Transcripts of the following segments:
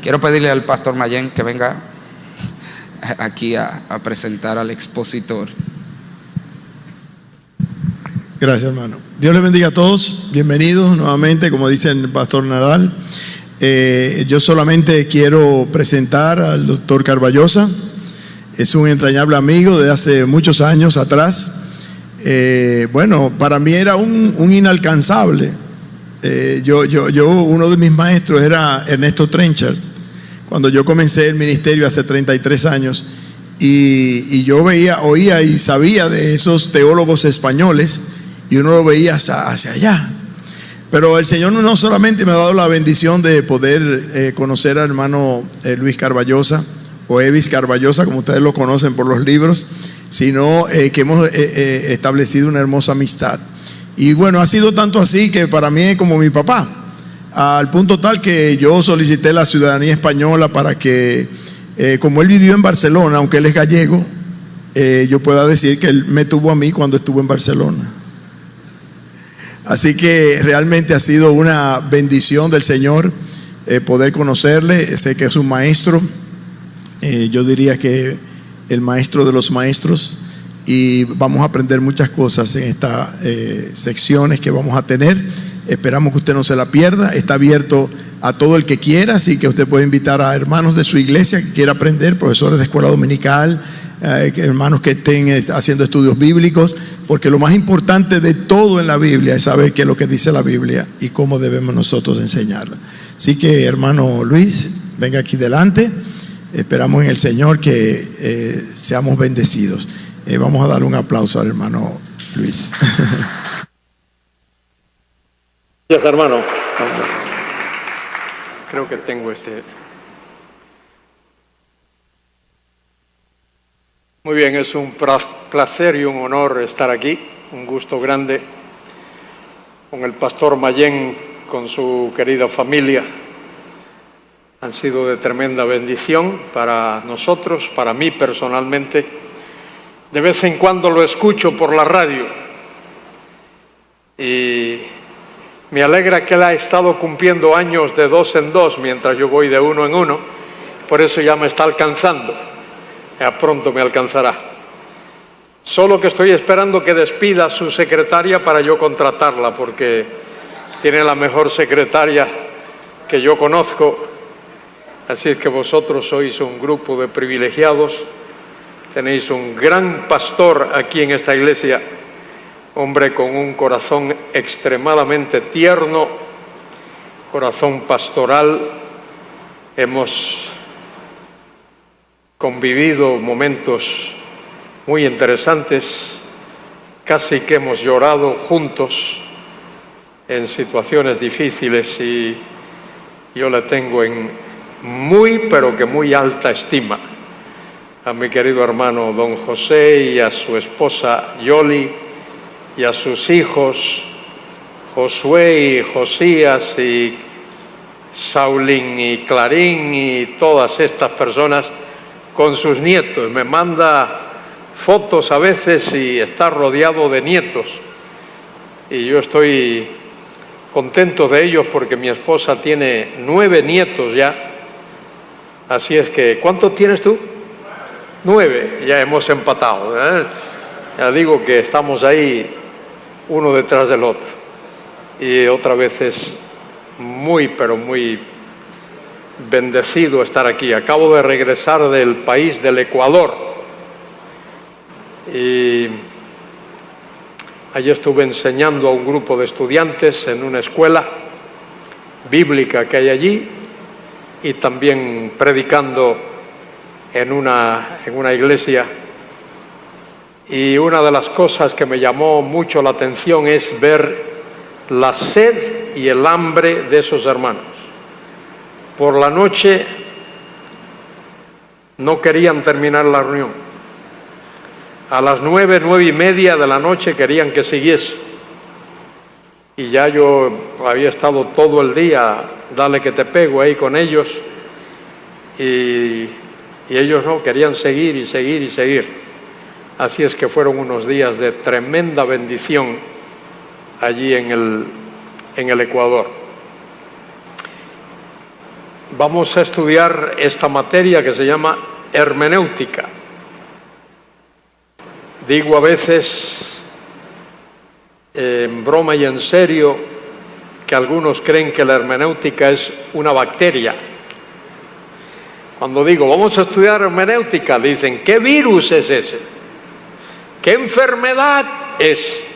Quiero pedirle al pastor Mayén que venga aquí a presentar al expositor. Gracias, hermano. Dios les bendiga a todos. Bienvenidos nuevamente, como dice el pastor Nadal. Yo solamente quiero presentar al doctor Carballosa. Es un entrañable amigo de hace muchos años atrás. Bueno, para mí era un inalcanzable. Uno de mis maestros era Ernesto Trencher. Cuando yo comencé el ministerio hace 33 años, y yo oía y sabía de esos teólogos españoles, y uno lo veía hacia allá. Pero el Señor no solamente me ha dado la bendición de poder conocer al hermano Luis Carballosa, o Evis Carballosa, como ustedes lo conocen por los libros, sino que hemos establecido una hermosa amistad. Y bueno, ha sido tanto así que para mí es como mi papá, al punto tal que yo solicité la ciudadanía española para que, como él vivió en Barcelona, aunque él es gallego, yo pueda decir que él me tuvo a mí cuando estuvo en Barcelona. Así que realmente ha sido una bendición del Señor poder conocerle. Sé que es un maestro, yo diría que el maestro de los maestros, y vamos a aprender muchas cosas en estas secciones que vamos a tener. Esperamos que usted no se la pierda. Está abierto a todo el que quiera, así que usted puede invitar a hermanos de su iglesia que quiera aprender, profesores de escuela dominical, hermanos que estén haciendo estudios bíblicos, porque lo más importante de todo en la Biblia es saber qué es lo que dice la Biblia y cómo debemos nosotros enseñarla. Así que, hermano Luis, venga aquí delante. Esperamos en el Señor que seamos bendecidos. Vamos a darle un aplauso al hermano Luis. Gracias, hermano. Creo que tengo Muy bien, es un placer y un honor estar aquí, un gusto grande con el pastor Mayén, con su querida familia. Han sido de tremenda bendición para nosotros, para mí personalmente. De vez en cuando lo escucho por la radio y me alegra que él ha estado cumpliendo años de 2 en 2 mientras yo voy de 1 en 1, por eso ya me está alcanzando. Ya pronto me alcanzará. Solo que estoy esperando que despida a su secretaria para yo contratarla, porque tiene la mejor secretaria que yo conozco. Así es que vosotros sois un grupo de privilegiados. Tenéis un gran pastor aquí en esta iglesia, hombre con un corazón extremadamente tierno, corazón pastoral. Hemos convivido momentos muy interesantes, casi que hemos llorado juntos en situaciones difíciles, y yo le tengo en muy, pero que muy alta estima a mi querido hermano don José y a su esposa Yoli y a sus hijos Josué y Josías y Saulín y Clarín y todas estas personas con sus nietos. Me manda fotos a veces y está rodeado de nietos, y yo estoy contento de ellos porque mi esposa tiene 9 nietos ya. Así es que, ¿cuántos tienes tú? 9, ya hemos empatado, ¿verdad? Ya digo que estamos ahí uno detrás del otro, y otra vez es muy, pero muy bendecido estar aquí. Acabo de regresar del país del Ecuador y allí estuve enseñando a un grupo de estudiantes en una escuela bíblica que hay allí, y también predicando en una iglesia. Y una de las cosas que me llamó mucho la atención es ver la sed y el hambre de esos hermanos. Por la noche no querían terminar la reunión. A las 9, 9:30 de la noche querían que siguiese. Y ya yo había estado todo el día, dale que te pego ahí con ellos, y ellos no, querían seguir y seguir y seguir. Así es que fueron unos días de tremenda bendición allí en el Ecuador. Vamos a estudiar esta materia que se llama hermenéutica. Digo a veces, en broma y en serio, que algunos creen que la hermenéutica es una bacteria. Cuando digo, vamos a estudiar hermenéutica, dicen, ¿qué virus es ese? ¿Qué enfermedad es?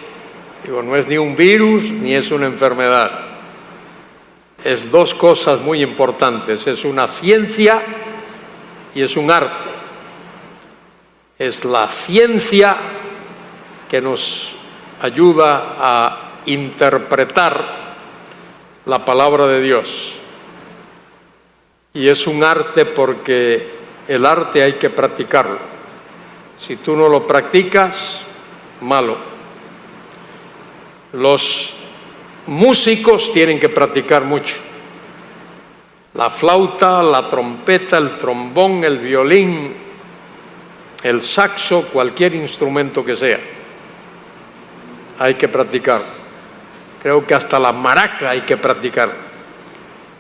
Digo, no es ni un virus ni es una enfermedad. Es dos cosas muy importantes. Es una ciencia y es un arte. Es la ciencia que nos ayuda a interpretar la palabra de Dios. Y es un arte porque el arte hay que practicarlo. Si tú no lo practicas, malo. Los músicos tienen que practicar mucho. La flauta, la trompeta, el trombón, el violín, el saxo, cualquier instrumento que sea, hay que practicar. Creo que hasta la maraca hay que practicar.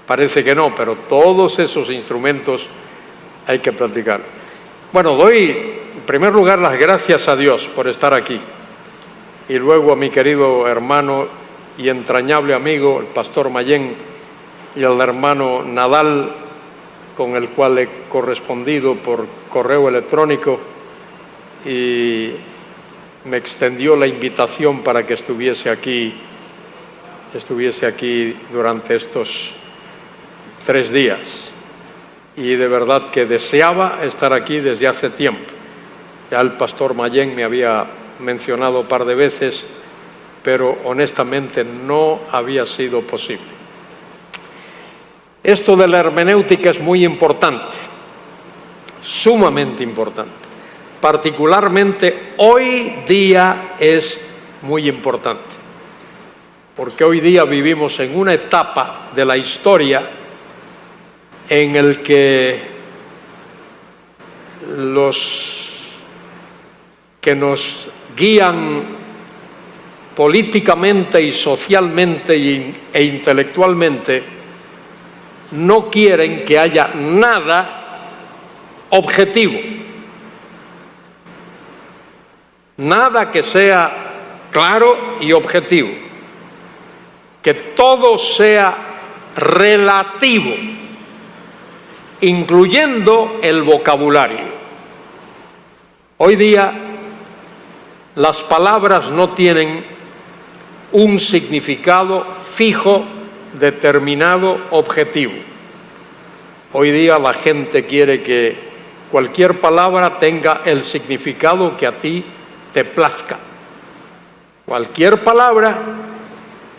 Parece que no, pero todos esos instrumentos hay que practicar. Bueno, doy en primer lugar las gracias a Dios por estar aquí. Y luego a mi querido hermano y entrañable amigo, el pastor Mayén, y al hermano Nadal, con el cual he correspondido por correo electrónico, y me extendió la invitación para que estuviese aquí durante estos 3 días. Y de verdad que deseaba estar aquí desde hace tiempo. Ya el pastor Mayén me había mencionado un par de veces, pero honestamente no había sido posible. Esto de la hermenéutica es muy importante, sumamente importante. Particularmente hoy día es muy importante, porque hoy día vivimos en una etapa de la historia en el que los que nos guían políticamente y socialmente e intelectualmente no quieren que haya nada objetivo, nada que sea claro y objetivo, que todo sea relativo, incluyendo el vocabulario. Hoy día las palabras no tienen un significado fijo, determinado, objetivo. Hoy día la gente quiere que cualquier palabra tenga el significado que a ti te plazca. Cualquier palabra,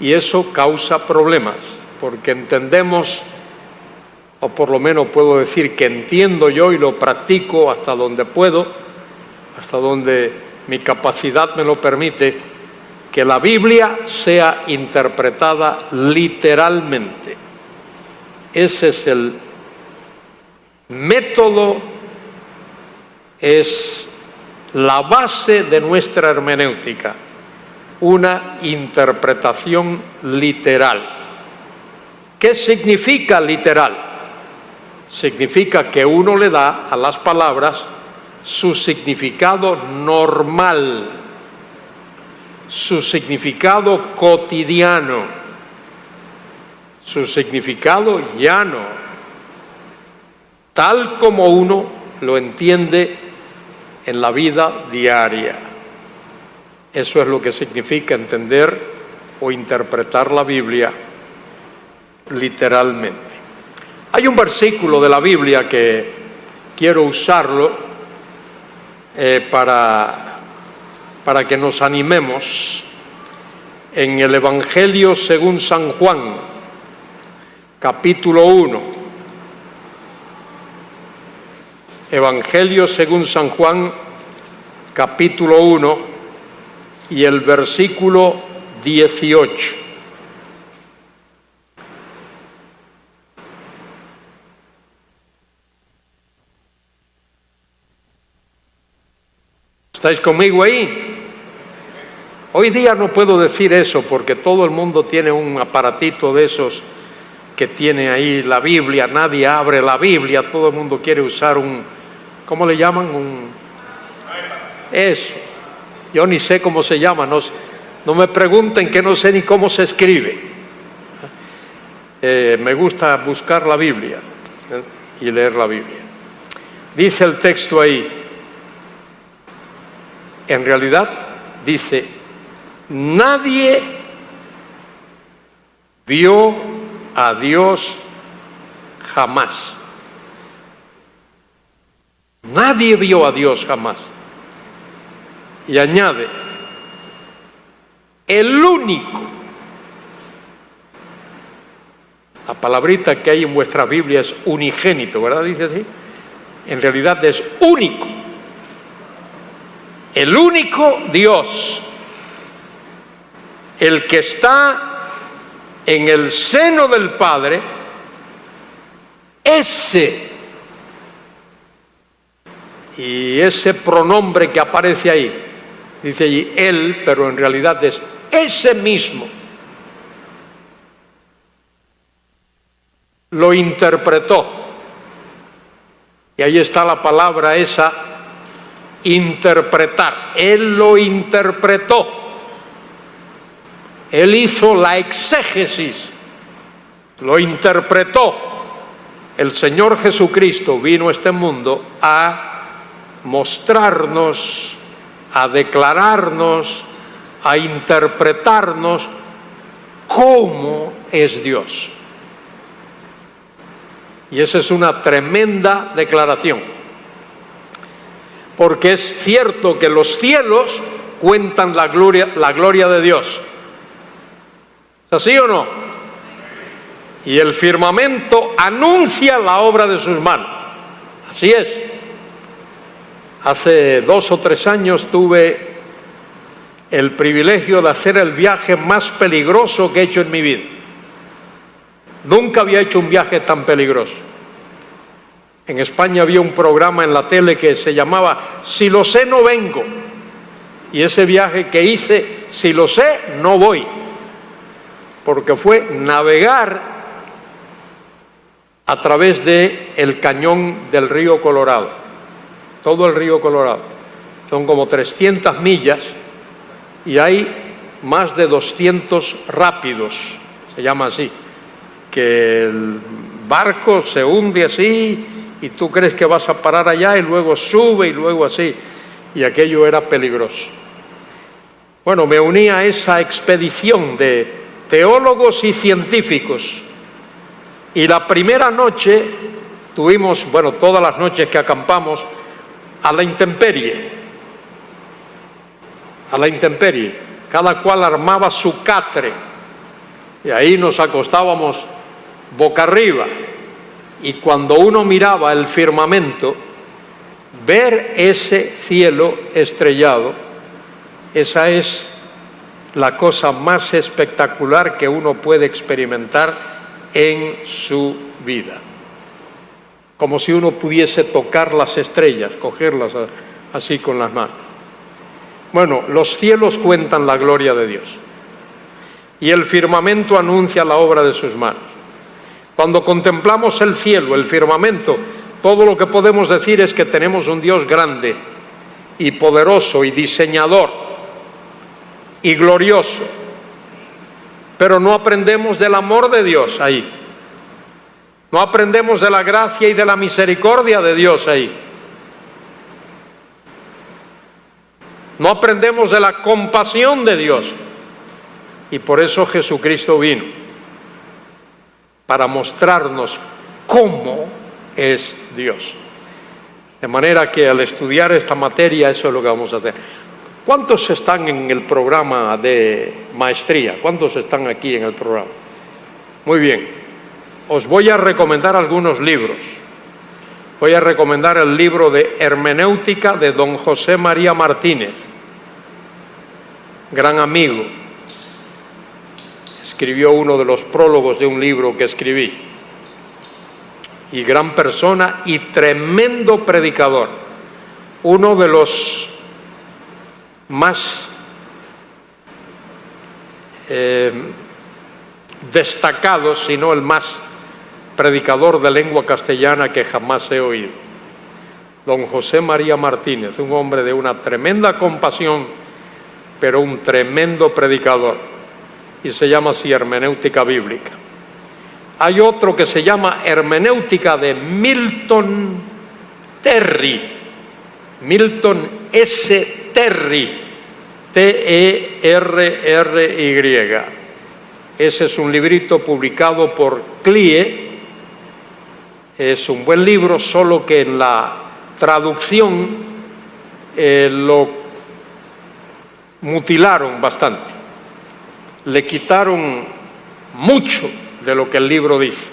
y eso causa problemas, porque entendemos, o por lo menos puedo decir que entiendo yo y lo practico hasta donde puedo, hasta donde mi capacidad me lo permite, que la Biblia sea interpretada literalmente. Ese es el método, es la base de nuestra hermenéutica, una interpretación literal. ¿Qué significa literal? Significa que uno le da a las palabras su significado normal, su significado cotidiano, su significado llano, tal como uno lo entiende en la vida diaria. Eso es lo que significa entender o interpretar la Biblia literalmente. Hay un versículo de la Biblia que quiero usarlo para que nos animemos, en el Evangelio según San Juan, capítulo 1. Evangelio según San Juan, capítulo 1, y el versículo 18. ¿Estáis conmigo ahí? Hoy día no puedo decir eso porque todo el mundo tiene un aparatito de esos que tiene ahí la Biblia, nadie abre la Biblia, todo el mundo quiere usar un, ¿cómo le llaman? Eso, yo ni sé cómo se llama, no me pregunten, que no sé ni cómo se escribe. Me gusta buscar la Biblia y leer la Biblia. Dice el texto ahí, en realidad dice, nadie vio a Dios jamás. Nadie vio a Dios jamás. Y añade, el único. La palabrita que hay en vuestra Biblia es unigénito, ¿verdad? Dice así. En realidad es único. El único Dios, el que está en el seno del Padre, ese, y ese pronombre que aparece ahí, dice allí él, pero en realidad es ese mismo, lo interpretó. Y ahí está la palabra esa, interpretar. Él lo interpretó. Él hizo la exégesis, lo interpretó. El Señor Jesucristo vino a este mundo a mostrarnos, a declararnos, a interpretarnos cómo es Dios. Y esa es una tremenda declaración, porque es cierto que los cielos cuentan la gloria de Dios. ¿Es así o no? Y el firmamento anuncia la obra de sus manos. Así es. Hace 2 o 3 años tuve el privilegio de hacer el viaje más peligroso que he hecho en mi vida. Nunca había hecho un viaje tan peligroso. En España había un programa en la tele que se llamaba Si lo sé, no vengo. Y ese viaje que hice, si lo sé, no voy. Porque fue navegar a través del cañón del río Colorado. Todo el río Colorado. Son como 300 millas y hay más de 200 rápidos, se llama así, que el barco se hunde así y tú crees que vas a parar allá y luego sube y luego así, y aquello era peligroso. Bueno, me uní a esa expedición de teólogos y científicos, y la primera noche tuvimos, bueno, todas las noches que acampamos, a la intemperie, cada cual armaba su catre, y ahí nos acostábamos boca arriba, y cuando uno miraba el firmamento, ver ese cielo estrellado, esa es la cosa más espectacular que uno puede experimentar en su vida. Como si uno pudiese tocar las estrellas, cogerlas así con las manos. Bueno, los cielos cuentan la gloria de Dios y el firmamento anuncia la obra de sus manos. Cuando contemplamos el cielo, el firmamento, todo lo que podemos decir es que tenemos un Dios grande y poderoso y diseñador y glorioso, pero no aprendemos del amor de Dios ahí, no aprendemos de la gracia y de la misericordia de Dios ahí, no aprendemos de la compasión de Dios, y por eso Jesucristo vino, para mostrarnos cómo es Dios. De manera que al estudiar esta materia, eso es lo que vamos a hacer. ¿Cuántos están en el programa de maestría? ¿Cuántos están aquí en el programa? Muy bien. Os voy a recomendar algunos libros. Voy a recomendar el libro de Hermenéutica de don José María Martínez, gran amigo. Escribió uno de los prólogos de un libro que escribí. Y gran persona y tremendo predicador. Uno de los más destacados, si no el más predicador de lengua castellana que jamás he oído. Don José María Martínez, un hombre de una tremenda compasión, pero un tremendo predicador. Y se llama así Hermenéutica Bíblica. Hay otro que se llama Hermenéutica de Milton Terry. Milton S. Terry. T-E-R-R-Y. Ese es un librito publicado por CLIE. Es un buen libro, solo que en la traducción lo mutilaron bastante. Le quitaron mucho de lo que el libro dice.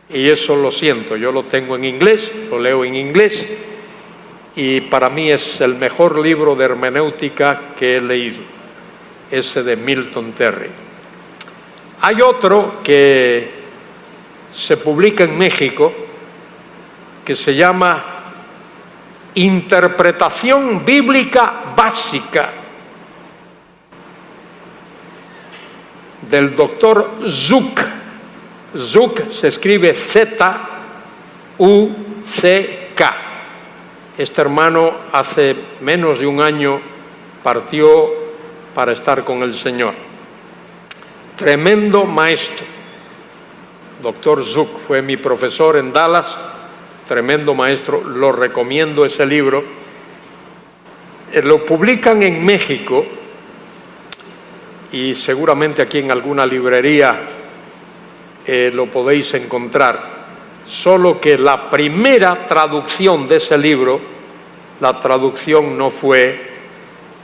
Y eso lo siento, yo lo tengo en inglés, lo leo en inglés, y para mí es el mejor libro de hermenéutica que he leído, ese de Milton Terry. Hay otro que se publica en México que se llama Interpretación Bíblica Básica, del doctor Zuck. Zuck se escribe Z-U-C-K. Este hermano hace menos de un año partió para estar con el Señor. Tremendo maestro. Doctor Zuck fue mi profesor en Dallas, tremendo maestro, lo recomiendo ese libro. Lo publican en México y seguramente aquí en alguna librería lo podéis encontrar, solo que la primera traducción de ese libro, la traducción no fue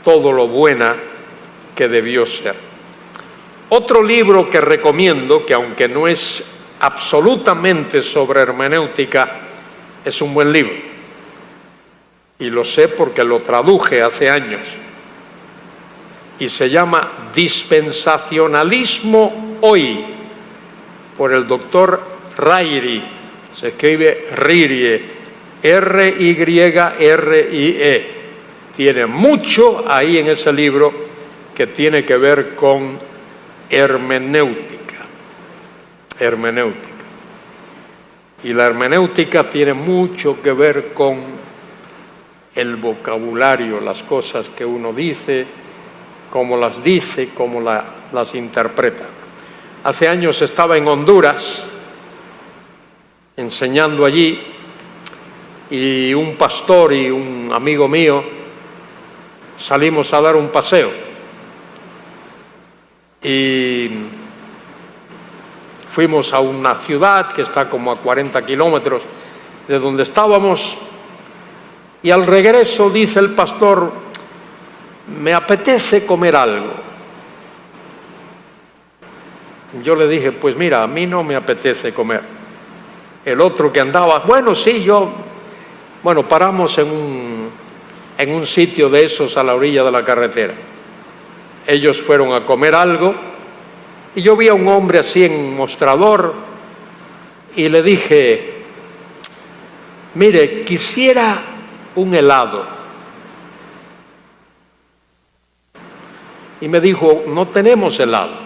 todo lo buena que debió ser. Otro libro que recomiendo, que aunque no es absolutamente sobre hermenéutica, es un buen libro, y lo sé porque lo traduje hace años, y se llama Dispensacionalismo Hoy, por el doctor Ryrie. Se escribe Ryrie, R-Y-R-I-E. Tiene mucho ahí en ese libro que tiene que ver con hermenéutica. Hermenéutica. Y la hermenéutica tiene mucho que ver con el vocabulario, las cosas que uno dice, cómo las dice, cómo las interpreta. Hace años estaba en Honduras enseñando allí, y un pastor y un amigo mío salimos a dar un paseo y fuimos a una ciudad que está como a 40 kilómetros de donde estábamos, y al regreso dice el pastor: me apetece comer algo. Yo le dije: pues mira, a mí no me apetece comer. El otro que andaba: bueno, sí, paramos en un sitio de esos a la orilla de la carretera. Ellos fueron a comer algo y yo vi a un hombre así en un mostrador y le dije: mire, quisiera un helado. Y me dijo: no tenemos helado.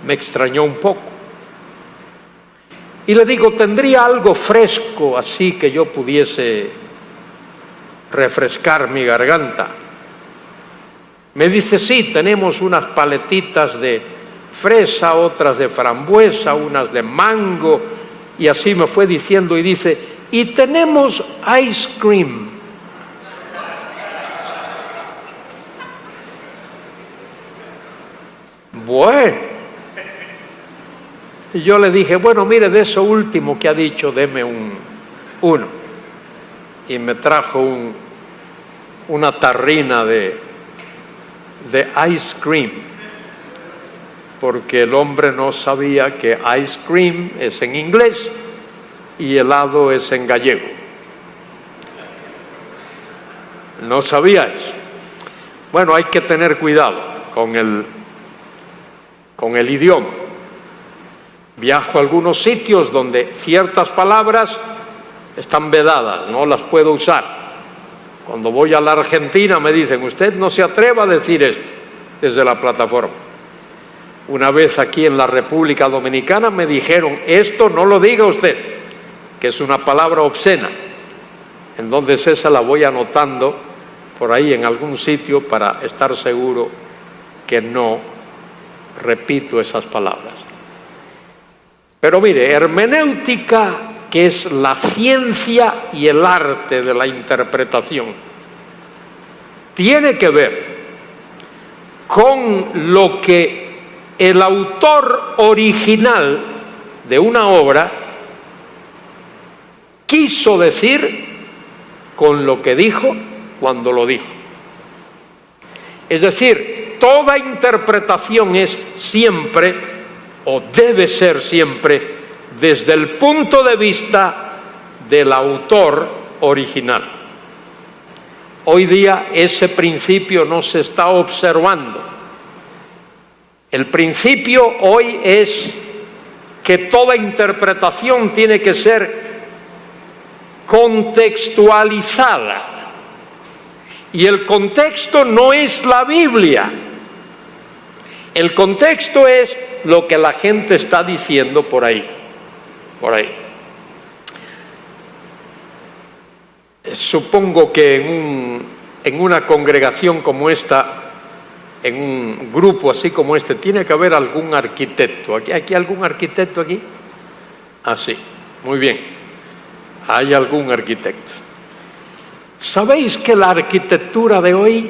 Me extrañó un poco. Y le digo: ¿tendría algo fresco así que yo pudiese refrescar mi garganta? Me dice: sí, tenemos unas paletitas de fresa, otras de frambuesa, unas de mango, y así me fue diciendo, y dice: y tenemos ice cream. Bueno. Y yo le dije: bueno, mire, de eso último que ha dicho, deme uno. Y me trajo una tarrina de ice cream, porque el hombre no sabía que ice cream es en inglés y helado es en gallego. No sabía eso. Bueno, hay que tener cuidado con el idioma. Viajo a algunos sitios donde ciertas palabras están vedadas, no las puedo usar. Cuando voy a la Argentina me dicen: usted no se atreva a decir esto desde la plataforma. Una vez aquí en la República Dominicana me dijeron, esto no lo diga usted, que es una palabra obscena. Entonces esa la voy anotando por ahí en algún sitio para estar seguro que no repito esas palabras. Pero mire, hermenéutica, que es la ciencia y el arte de la interpretación, tiene que ver con lo que el autor original de una obra quiso decir con lo que dijo cuando lo dijo. Es decir, toda interpretación es siempre, o debe ser siempre, desde el punto de vista del autor original. Hoy día ese principio no se está observando. El principio hoy es que toda interpretación tiene que ser contextualizada. Y el contexto no es la Biblia. El contexto es lo que la gente está diciendo por ahí. Por ahí. Supongo que en una congregación como esta, en un grupo así como este, tiene que haber algún arquitecto. ¿Aquí algún arquitecto aquí? Ah, sí, muy bien. Hay algún arquitecto. ¿Sabéis que la arquitectura de hoy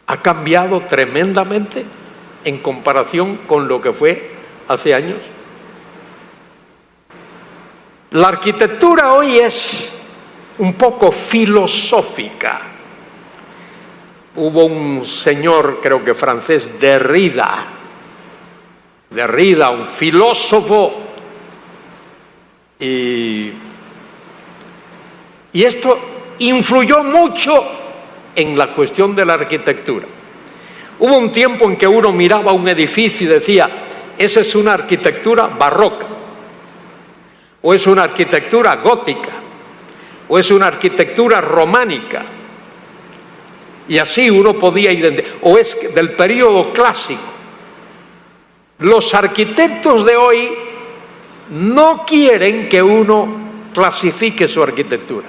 ha cambiado tremendamente en comparación con lo que fue hace años? La arquitectura hoy es un poco filosófica. Hubo un señor, creo que francés, Derrida, un filósofo, y esto influyó mucho en la cuestión de la arquitectura. Hubo un tiempo en que uno miraba un edificio y decía, esa es una arquitectura barroca, o es una arquitectura gótica, o es una arquitectura románica, y así uno podía identificar, o es del período clásico. Los arquitectos de hoy no quieren que uno clasifique su arquitectura.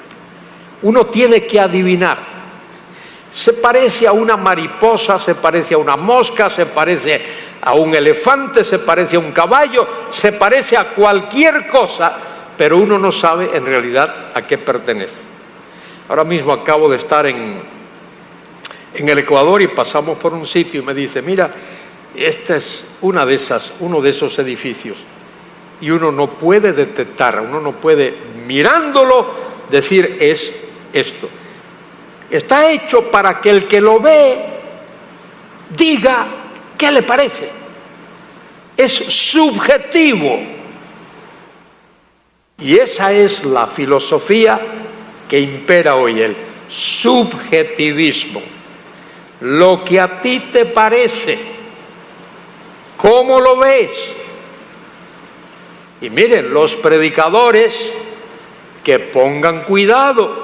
Uno tiene que adivinar. Se parece a una mariposa, se parece a una mosca, se parece a un elefante, se parece a un caballo, se parece a cualquier cosa, pero uno no sabe en realidad a qué pertenece. Ahora mismo acabo de estar en el Ecuador y pasamos por un sitio y me dice, mira, esta es uno de esos edificios, y uno no puede detectar, uno no puede, mirándolo, decir es esto. Está hecho para que el que lo ve diga qué le parece. Es subjetivo. Y esa es la filosofía que impera hoy, el subjetivismo. Lo que a ti te parece, ¿cómo lo ves? Y miren, los predicadores, que pongan cuidado,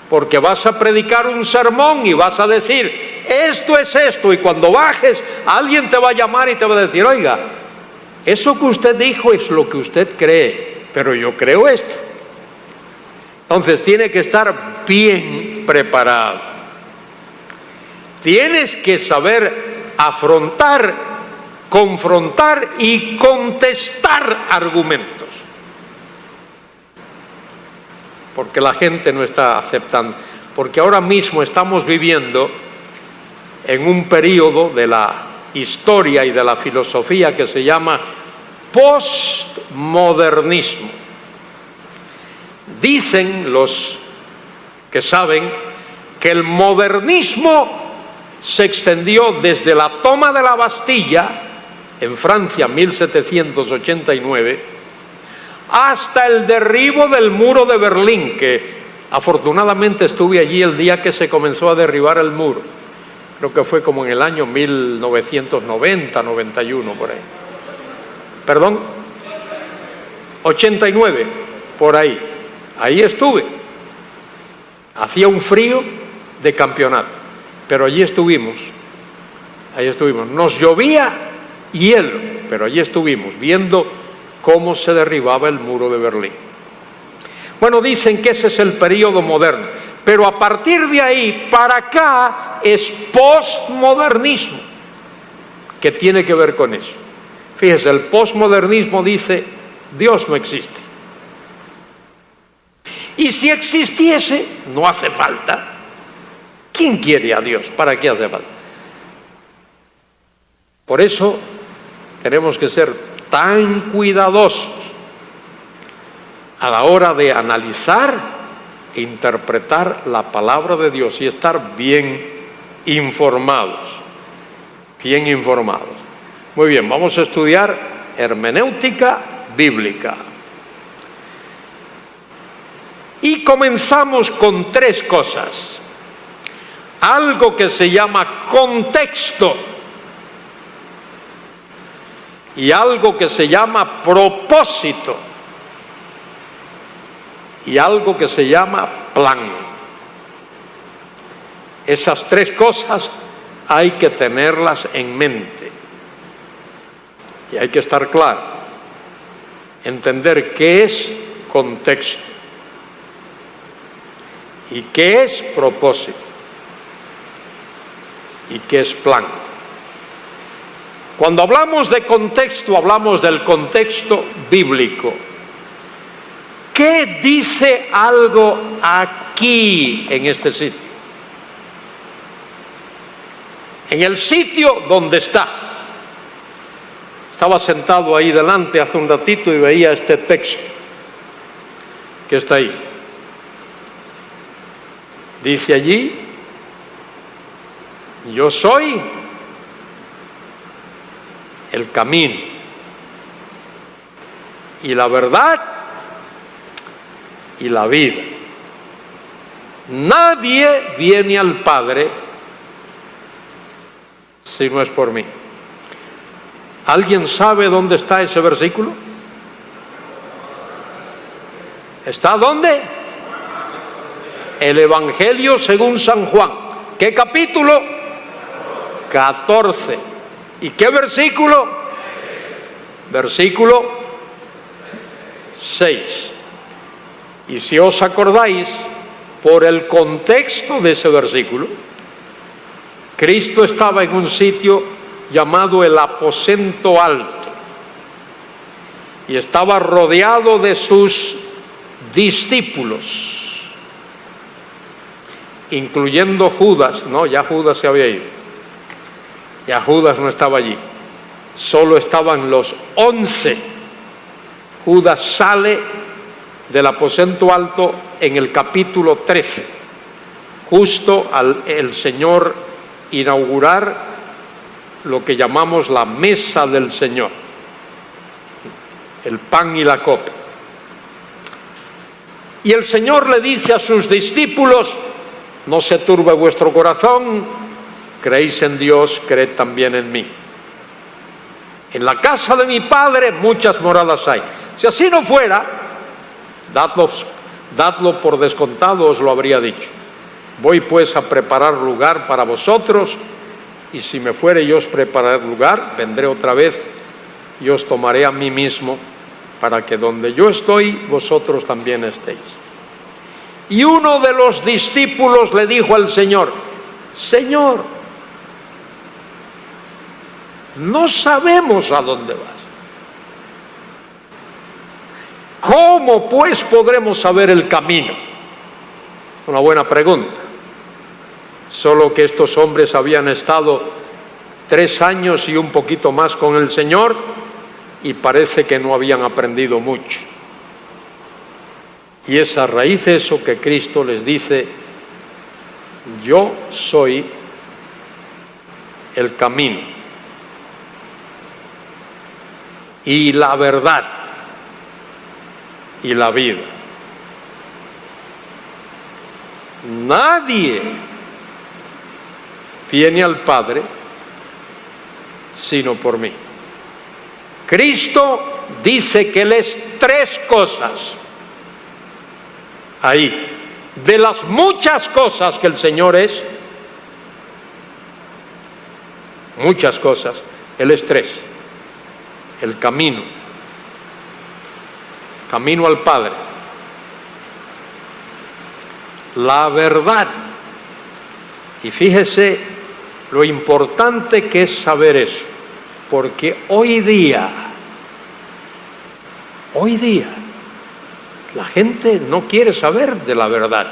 porque vas a predicar un sermón y vas a decir, esto es esto, y cuando bajes, alguien te va a llamar y te va a decir, oiga, eso que usted dijo es lo que usted cree, pero yo creo esto. Entonces tiene que estar bien preparado. Tienes que saber afrontar, confrontar y contestar argumentos. Porque la gente no está aceptando. Porque ahora mismo estamos viviendo en un periodo de la historia y de la filosofía que se llama postmodernismo. Dicen los que saben que el modernismo se extendió desde la toma de la Bastilla en Francia, 1789, hasta el derribo del muro de Berlín, que afortunadamente estuve allí el día que se comenzó a derribar el muro. Creo que fue como en el año 1990, 91, por ahí. ¿Perdón? 89, por ahí. Ahí estuve. Hacía un frío de campeonato, pero allí estuvimos. Ahí estuvimos. Nos llovía hielo, pero allí estuvimos viendo cómo se derribaba el muro de Berlín. Bueno, dicen que ese es el periodo moderno, pero a partir de ahí para acá es postmodernismo, que tiene que ver con eso. Fíjese, el postmodernismo dice: Dios no existe. Y si existiese, no hace falta. ¿Quién quiere a Dios? ¿Para qué hace falta? Por eso tenemos que ser tan cuidadosos a la hora de analizar e interpretar la palabra de Dios y estar bien informados. Bien informados. Muy bien, vamos a estudiar hermenéutica bíblica. Y comenzamos con tres cosas. Algo que se llama contexto y algo que se llama propósito y algo que se llama plan. Esas tres cosas hay que tenerlas en mente y hay que estar claro, entender qué es contexto y qué es propósito y qué es plan. Cuando hablamos de contexto, hablamos del contexto bíblico. ¿Qué dice algo aquí en este sitio? En el sitio donde está. Estaba sentado ahí delante hace un ratito y veía este texto que está ahí. Dice allí: yo soy el camino y la verdad y la vida. Nadie viene al Padre si no es por mí. ¿Alguien sabe dónde está ese versículo? ¿Está dónde? El Evangelio según San Juan. ¿Qué capítulo? 14. ¿Y qué versículo? Versículo 6. Y si os acordáis, por el contexto de ese versículo, Cristo estaba en un sitio llamado el aposento alto y estaba rodeado de sus discípulos, incluyendo Judas. No, ya Judas se había ido, ya Judas no estaba allí, solo estaban los 11. Judas sale del aposento alto en el capítulo 13, justo al el Señor inaugurar lo que llamamos la mesa del Señor, el pan y la copa. Y el Señor le dice a sus discípulos: no se turbe vuestro corazón, creéis en Dios, creed también en mí. En la casa de mi Padre muchas moradas hay. Si así no fuera, dadlo por descontado, os lo habría dicho. Voy pues a preparar lugar para vosotros, y si me fuere yo os preparar lugar, vendré otra vez y os tomaré a mí mismo, para que donde yo estoy, vosotros también estéis. Y uno de los discípulos le dijo al Señor: Señor, no sabemos a dónde vas. ¿Cómo pues podremos saber el camino? Una buena pregunta. Solo que estos hombres habían estado 3 años y un poquito más con el Señor y parece que no habían aprendido mucho. Y es a raíz de eso que Cristo les dice: yo soy el camino y la verdad y la vida. Nadie viene al Padre sino por mí. Cristo dice que Él es 3 cosas. Ahí, de las muchas cosas que el Señor es, muchas cosas. Él es tres: el camino al Padre, la verdad. Y fíjese lo importante que es saber eso, porque hoy día la gente no quiere saber de la verdad.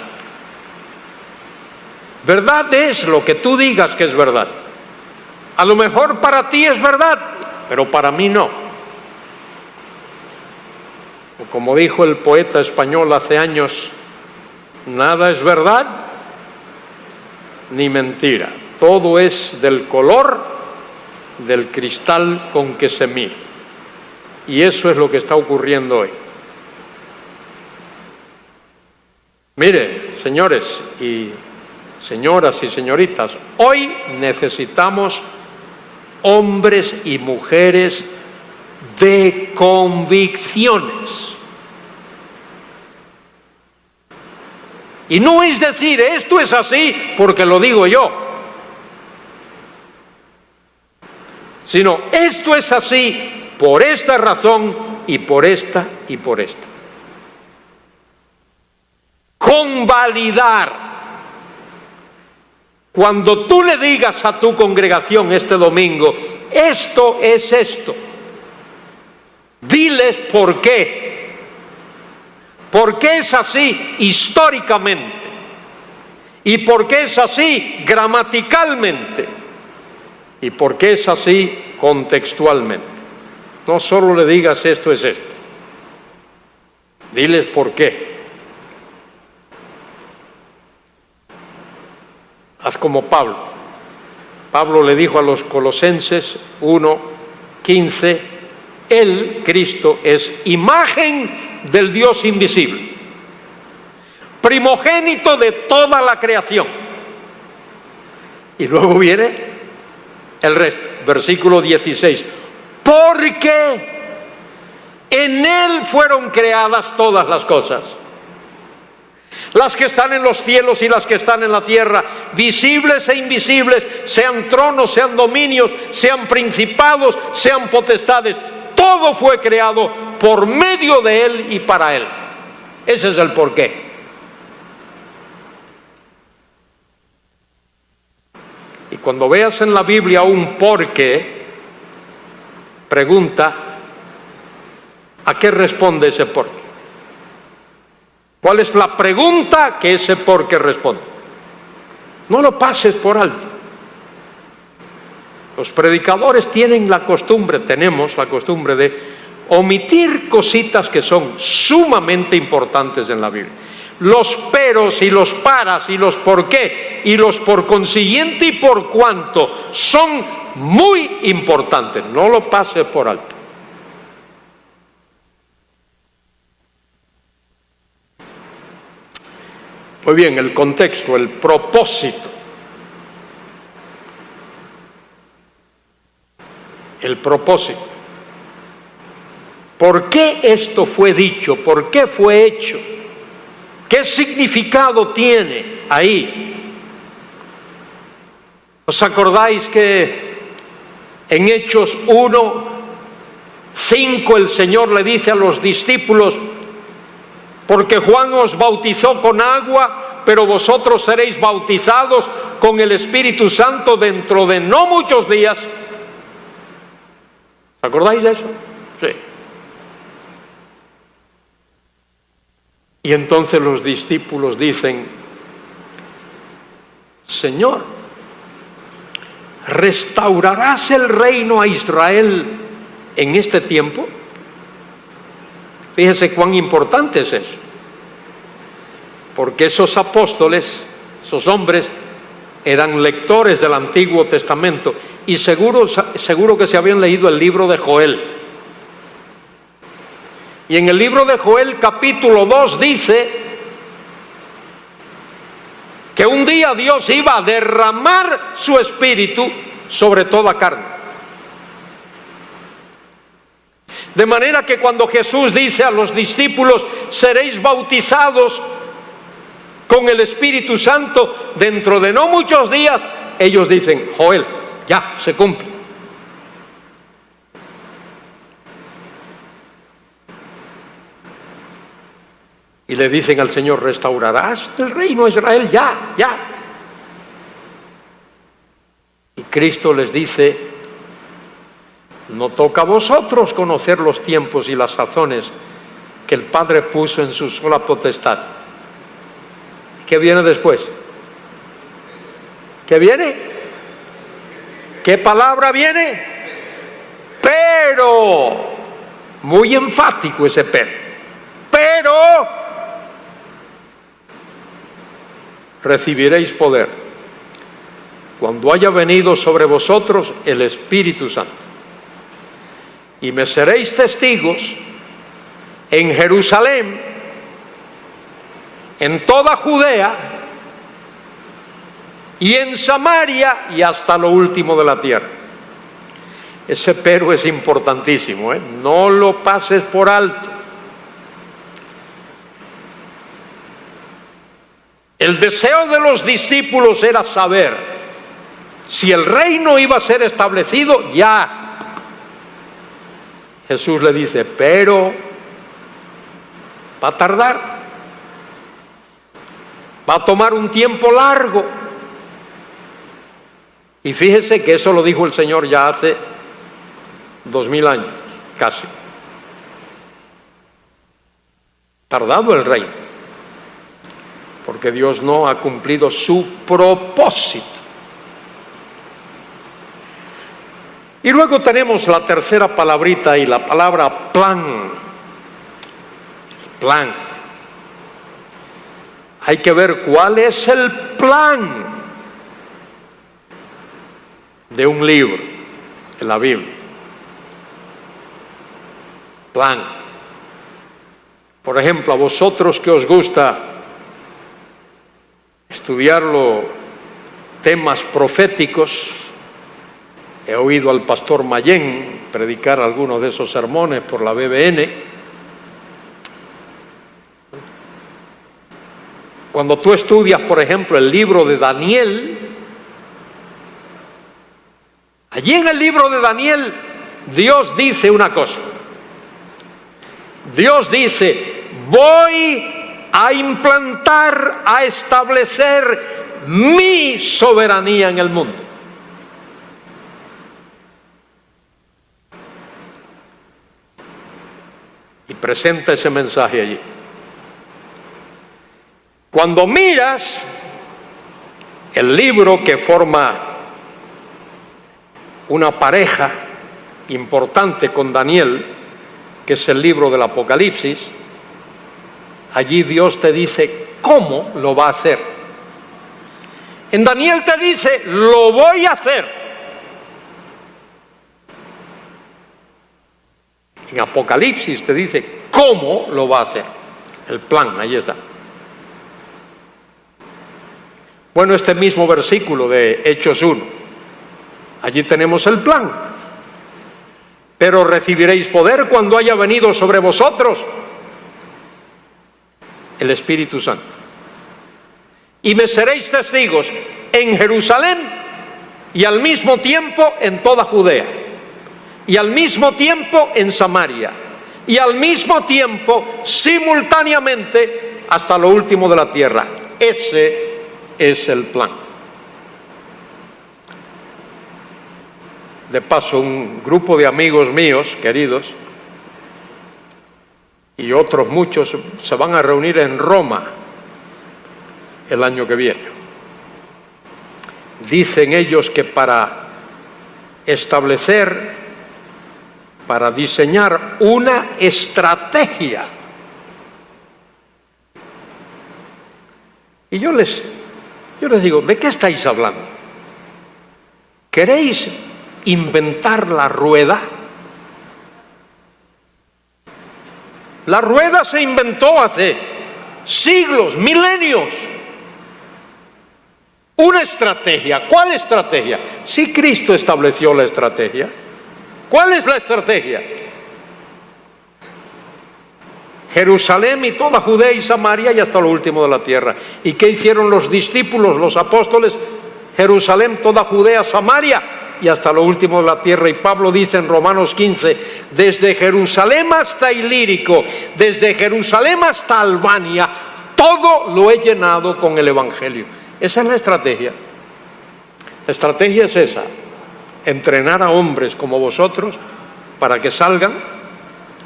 Verdad es lo que tú digas que es verdad. A lo mejor para ti es verdad, pero para mí no. O como dijo el poeta español hace años, nada es verdad ni mentira. Todo es del color del cristal con que se mira. Y eso es lo que está ocurriendo hoy. Mire, señores y señoras y señoritas, hoy necesitamos hombres y mujeres de convicciones. Y no es decir, esto es así porque lo digo yo, sino esto es así por esta razón y por esta y por esta. Convalidar. Cuando tú le digas a tu congregación este domingo, esto es esto, diles por qué. ¿Por qué es así históricamente? ¿Y por qué es así gramaticalmente? ¿Y por qué es así contextualmente? No solo le digas esto es esto, diles por qué. Haz como Pablo. Pablo le dijo a los Colosenses 1:15, Él, Cristo, es imagen del Dios invisible, primogénito de toda la creación. Y luego viene el resto, versículo 16, porque en Él fueron creadas todas las cosas, las que están en los cielos y las que están en la tierra, visibles e invisibles, sean tronos, sean dominios, sean principados, sean potestades. Todo fue creado por medio de Él y para Él. Ese es el porqué. Y cuando veas en la Biblia un porqué, pregunta, ¿a qué responde ese porqué? ¿Cuál es la pregunta que ese porqué responde? No lo pases por alto. Los predicadores tienen la costumbre, tenemos la costumbre de omitir cositas que son sumamente importantes en la Biblia. Los peros y los paras y los por qué y los por consiguiente y por cuanto son muy importantes. No lo pases por alto. Muy bien, el contexto, el propósito. El propósito. ¿Por qué esto fue dicho? ¿Por qué fue hecho? ¿Qué significado tiene ahí? ¿Os acordáis que en Hechos 1:5 el Señor le dice a los discípulos, porque Juan os bautizó con agua, pero vosotros seréis bautizados con el Espíritu Santo dentro de no muchos días? ¿Os acordáis de eso? Sí. Y entonces los discípulos dicen, Señor, ¿restaurarás el reino a Israel en este tiempo? Fíjese cuán importante es eso. Porque esos apóstoles, esos hombres, eran lectores del Antiguo Testamento y seguro que se habían leído el libro de Joel. Y en el libro de Joel capítulo 2 dice que un día Dios iba a derramar su espíritu sobre toda carne. De manera que cuando Jesús dice a los discípulos, seréis bautizados con el Espíritu Santo dentro de no muchos días, ellos dicen, Joel, ya se cumple. Y le dicen al Señor: ¿restaurarás el reino a Israel? Ya. Y Cristo les dice: no toca a vosotros conocer los tiempos y las sazones que el Padre puso en su sola potestad. ¿Qué viene después? ¿Qué viene? ¿Qué palabra viene? Pero, muy enfático ese pero recibiréis poder cuando haya venido sobre vosotros el Espíritu Santo, y me seréis testigos en Jerusalén, en toda Judea y en Samaria y hasta lo último de la tierra. Ese pero es importantísimo, no lo pases por alto. El deseo de los discípulos era saber si el reino iba a ser establecido ya. Jesús le dice: pero va a tardar, va a tomar un tiempo largo. Y fíjese que eso lo dijo el Señor ya hace 2000 años, casi. Tardado el reino, porque Dios no ha cumplido su propósito. Y luego tenemos la tercera palabrita, y la palabra plan. Plan. Hay que ver cuál es el plan de un libro en la Biblia. Plan. Por ejemplo, a vosotros que os gusta estudiar los temas proféticos, he oído al pastor Mayén predicar algunos de esos sermones por la BBN. Cuando tú estudias, por ejemplo, el libro de Daniel, allí en el libro de Daniel, Dios dice una cosa. Dios dice: voy a implantar, a establecer mi soberanía en el mundo. Y presenta ese mensaje allí. Cuando miras el libro que forma una pareja importante con Daniel, que es el libro del Apocalipsis, allí Dios te dice cómo lo va a hacer. En Daniel te dice: lo voy a hacer. En Apocalipsis te dice cómo lo va a hacer. El plan, ahí está. Bueno, este mismo versículo de Hechos 1, allí tenemos el plan. Pero recibiréis poder cuando haya venido sobre vosotros el Espíritu Santo, y me seréis testigos en Jerusalén, y al mismo tiempo en toda Judea, y al mismo tiempo en Samaria, y al mismo tiempo simultáneamente hasta lo último de la tierra. Ese es el plan. De paso, un grupo de amigos míos queridos y otros muchos se van a reunir en Roma el año que viene. Dicen ellos que para establecer, para diseñar una estrategia. Y yo les digo: ¿de qué estáis hablando? ¿Queréis inventar la rueda? La rueda se inventó hace siglos, milenios. Una estrategia. ¿Cuál estrategia? Si Cristo estableció la estrategia. ¿Cuál es la estrategia? Jerusalén y toda Judea y Samaria y hasta lo último de la tierra. ¿Y qué hicieron los discípulos, los apóstoles? Jerusalén, toda Judea, Samaria y hasta lo último de la tierra. Y Pablo dice en Romanos 15, desde Jerusalén hasta Ilírico, desde Jerusalén hasta Albania, todo lo he llenado con el Evangelio. Esa es la estrategia. La estrategia es esa: entrenar a hombres como vosotros para que salgan,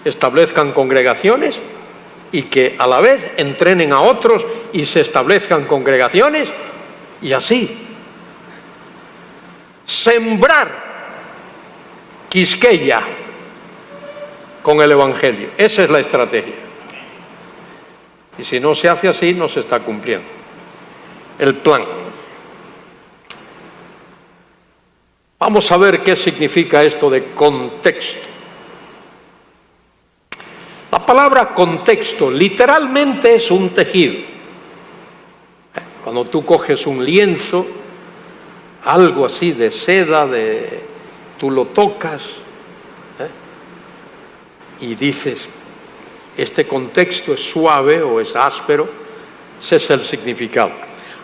establezcan congregaciones y que a la vez entrenen a otros y se establezcan congregaciones, y así sembrar Quisqueya con el Evangelio. Esa es la estrategia. Y si no se hace así, no se está cumpliendo el plan. Vamos a ver qué significa esto de contexto. La palabra contexto literalmente es un tejido. Cuando tú coges un lienzo, algo así de seda, tú lo tocas, y dices, este contexto es suave o es áspero. Ese es el significado.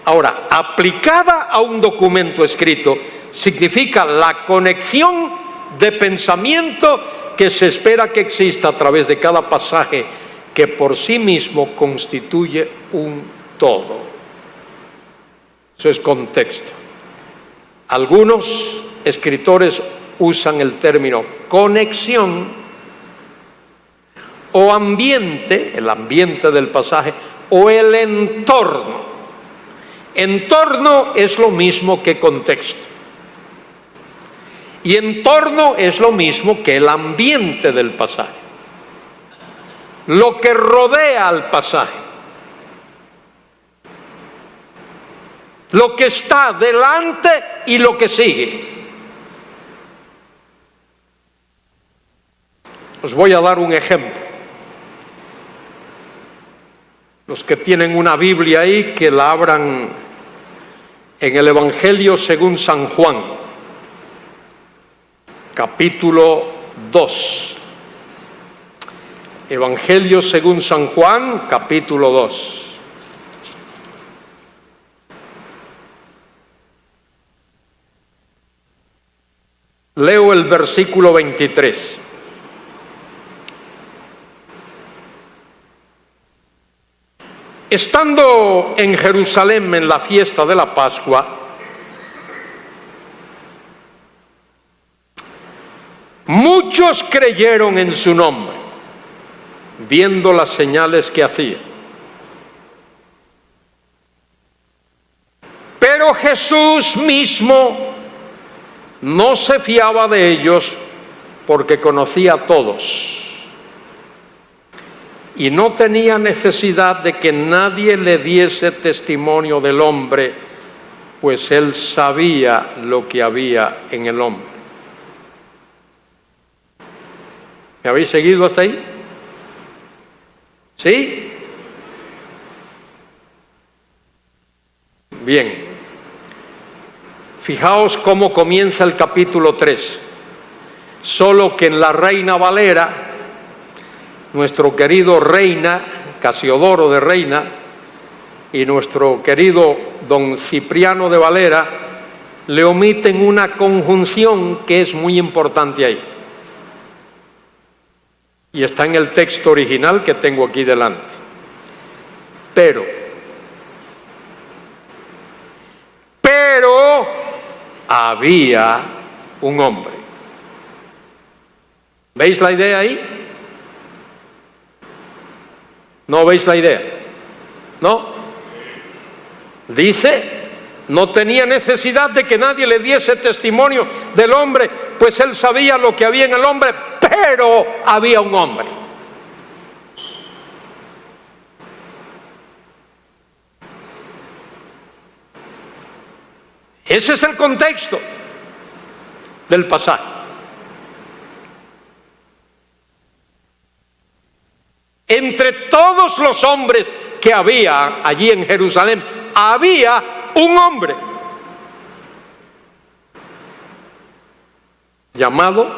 Ahora, aplicada a un documento escrito, significa la conexión de pensamiento que se espera que exista a través de cada pasaje, que por sí mismo constituye un todo. Eso es contexto. Algunos escritores usan el término conexión o ambiente, el ambiente del pasaje, o el entorno. Entorno es lo mismo que contexto. Y entorno es lo mismo que el ambiente del pasaje, lo que rodea al pasaje, lo que está delante y lo que sigue. Os voy a dar un ejemplo. Los que tienen una Biblia ahí, que la abran en el Evangelio según San Juan, capítulo 2. Evangelio según San Juan, capítulo 2. Leo el versículo 23. Estando en Jerusalén en la fiesta de la Pascua, muchos creyeron en su nombre, viendo las señales que hacía. Pero Jesús mismo no se fiaba de ellos, porque conocía a todos y no tenía necesidad de que nadie le diese testimonio del hombre, pues él sabía lo que había en el hombre. ¿Me habéis seguido hasta ahí? ¿Sí? Bien. Fijaos cómo comienza el capítulo 3. Solo que en la Reina Valera, nuestro querido Reina, Casiodoro de Reina, y nuestro querido don Cipriano de Valera, le omiten una conjunción que es muy importante ahí. Y está en el texto original que tengo aquí delante. Pero había un hombre. ¿Veis la idea ahí? ¿No veis la idea? ¿No? Dice, no tenía necesidad de que nadie le diese testimonio del hombre, pues él sabía lo que había en el hombre, pero había un hombre. Ese es el contexto del pasaje. Entre todos los hombres que había allí en Jerusalén, había un hombre llamado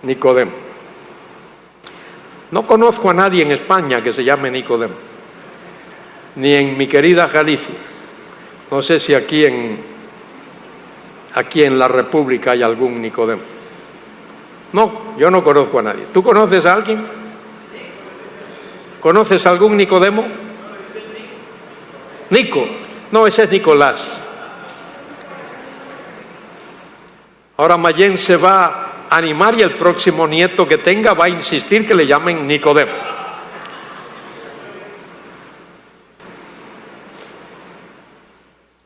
Nicodemo. No conozco a nadie en España que se llame Nicodemo, ni en mi querida Galicia. No sé si aquí aquí en la República hay algún Nicodemo. No, yo no conozco a nadie. ¿Tú conoces a alguien? ¿Conoces a algún Nicodemo? Nico. No, ese es Nicolás. Ahora Mayén se va a animar y el próximo nieto que tenga va a insistir que le llamen Nicodemo.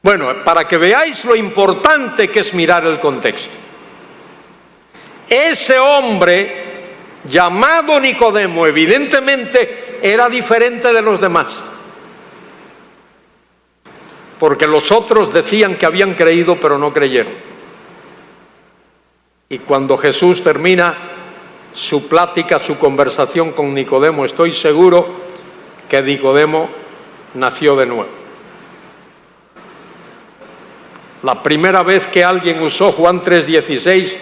Bueno, para que veáis lo importante que es mirar el contexto. Ese hombre llamado Nicodemo evidentemente era diferente de los demás, porque los otros decían que habían creído pero no creyeron. Y cuando Jesús termina su plática, su conversación con Nicodemo, estoy seguro que Nicodemo nació de nuevo. La primera vez que alguien usó Juan 3:16,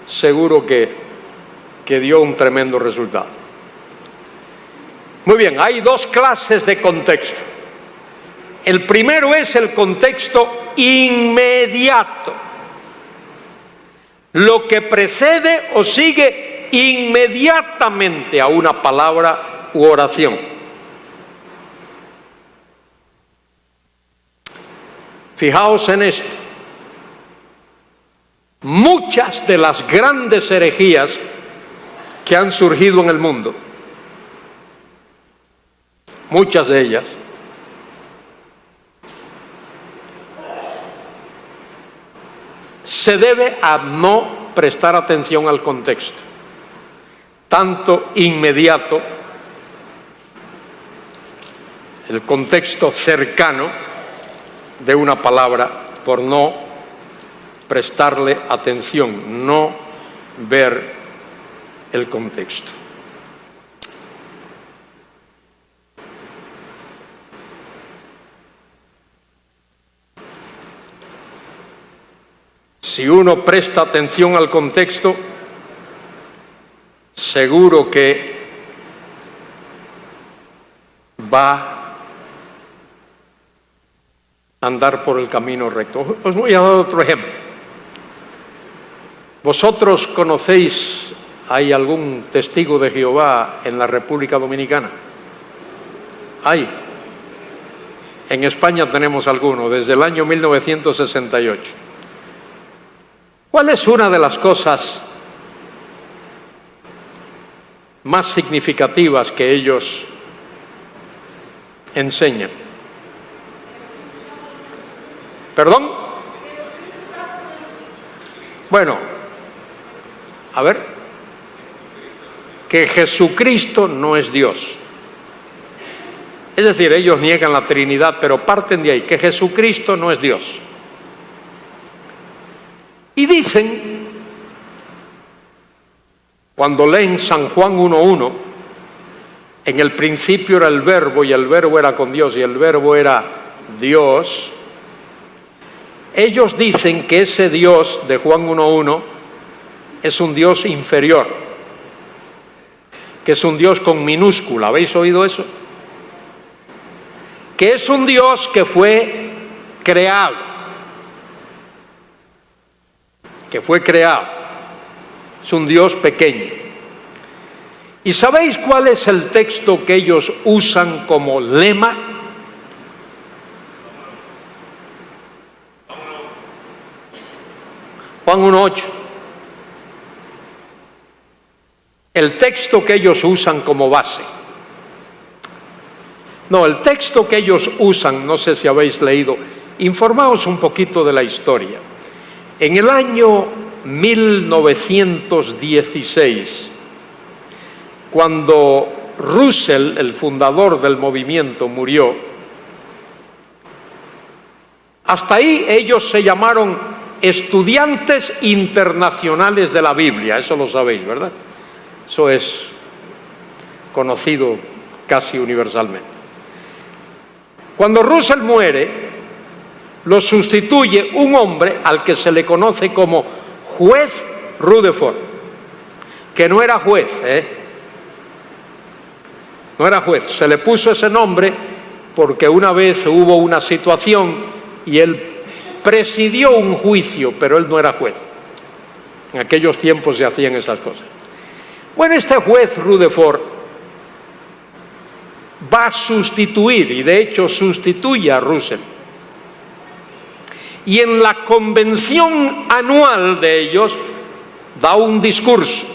seguro que dio un tremendo resultado. Muy bien, hay dos clases de contexto. El primero es el contexto inmediato, lo que precede o sigue inmediatamente a una palabra u oración. Fijaos en esto. Muchas de las grandes herejías que han surgido en el mundo, muchas de ellas, se debe a no prestar atención al contexto, tanto inmediato, el contexto cercano de una palabra, por no prestarle atención, no ver el contexto. Si uno presta atención al contexto, seguro que va a andar por el camino recto. Os voy a dar otro ejemplo. ¿Vosotros conocéis, hay algún testigo de Jehová en la República Dominicana? Hay. En España tenemos alguno, desde el año 1968. ¿Cuál es una de las cosas más significativas que ellos enseñan? ¿Perdón? Bueno, a ver, que Jesucristo no es Dios. Es decir, ellos niegan la Trinidad, pero parten de ahí, que Jesucristo no es Dios. Y dicen, cuando leen San Juan 1:1, en el principio era el Verbo, y el Verbo era con Dios, y el Verbo era Dios. Ellos dicen que ese Dios de Juan 1:1 es un Dios inferior, que es un Dios con minúscula. ¿Habéis oído eso? Que es un Dios que fue creado, es un Dios pequeño. ¿Y sabéis cuál es el texto que ellos usan como lema? Juan 1:8. El texto que ellos usan como base. No, el texto que ellos usan, no sé si habéis leído, informaos un poquito de la historia. En el año 1916, cuando Russell, el fundador del movimiento, murió, hasta ahí ellos se llamaron Estudiantes Internacionales de la Biblia. Eso lo sabéis, ¿verdad? Eso es conocido casi universalmente. Cuando Russell muere, lo sustituye un hombre al que se le conoce como juez Rutherford, que no era juez, no era juez. Se le puso ese nombre porque una vez hubo una situación y él presidió un juicio, pero él no era juez. En aquellos tiempos se hacían esas cosas. Bueno, este juez Rutherford va a sustituir, y de hecho sustituye a Russell. Y en la convención anual de ellos da un discurso.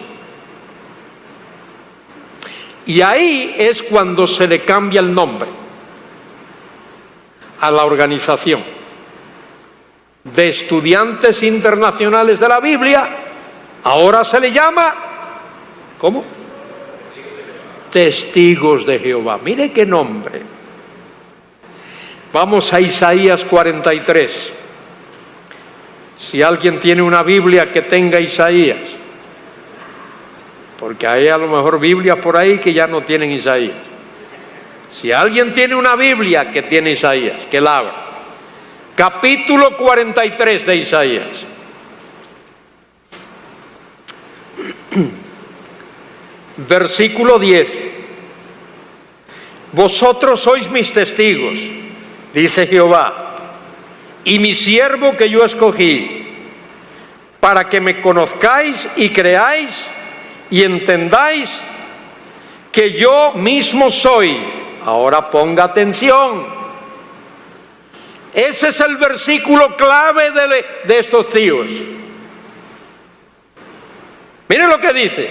Y ahí es cuando se le cambia el nombre a la organización de estudiantes internacionales de la Biblia. Ahora se le llama, ¿cómo? Testigos de Jehová. Mire qué nombre. Vamos a Isaías 43. Si alguien tiene una Biblia que tenga Isaías, porque hay a lo mejor Biblias por ahí que ya no tienen Isaías. Si alguien tiene una Biblia que tiene Isaías, que la abra. Capítulo 43 de Isaías. Versículo 10. Vosotros sois mis testigos, dice Jehová, y mi siervo que yo escogí, para que me conozcáis y creáis y entendáis que yo mismo soy. Ahora ponga atención. Ese es el versículo clave de estos tíos. Miren lo que dice: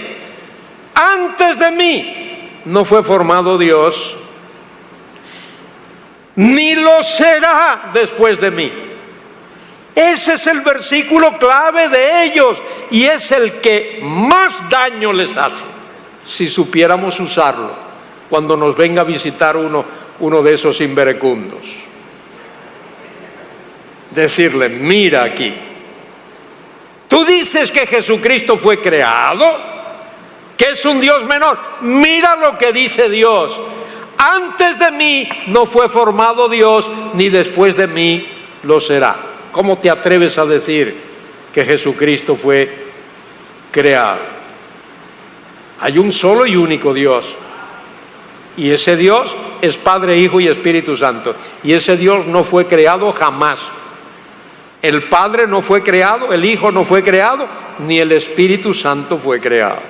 antes de mí no fue formado Dios, ni lo será después de mí. Ese es el versículo clave de ellos y es el que más daño les hace, si supiéramos usarlo cuando nos venga a visitar uno de esos inverecundos. Decirle: mira aquí, tú dices que Jesucristo fue creado, que es un Dios menor. Mira lo que dice Dios: antes de mí no fue formado Dios, ni después de mí lo será. ¿Cómo te atreves a decir que Jesucristo fue creado? Hay un solo y único Dios, y ese Dios es Padre, Hijo y Espíritu Santo, y ese Dios no fue creado jamás. El Padre no fue creado, el Hijo no fue creado, ni el Espíritu Santo fue creado.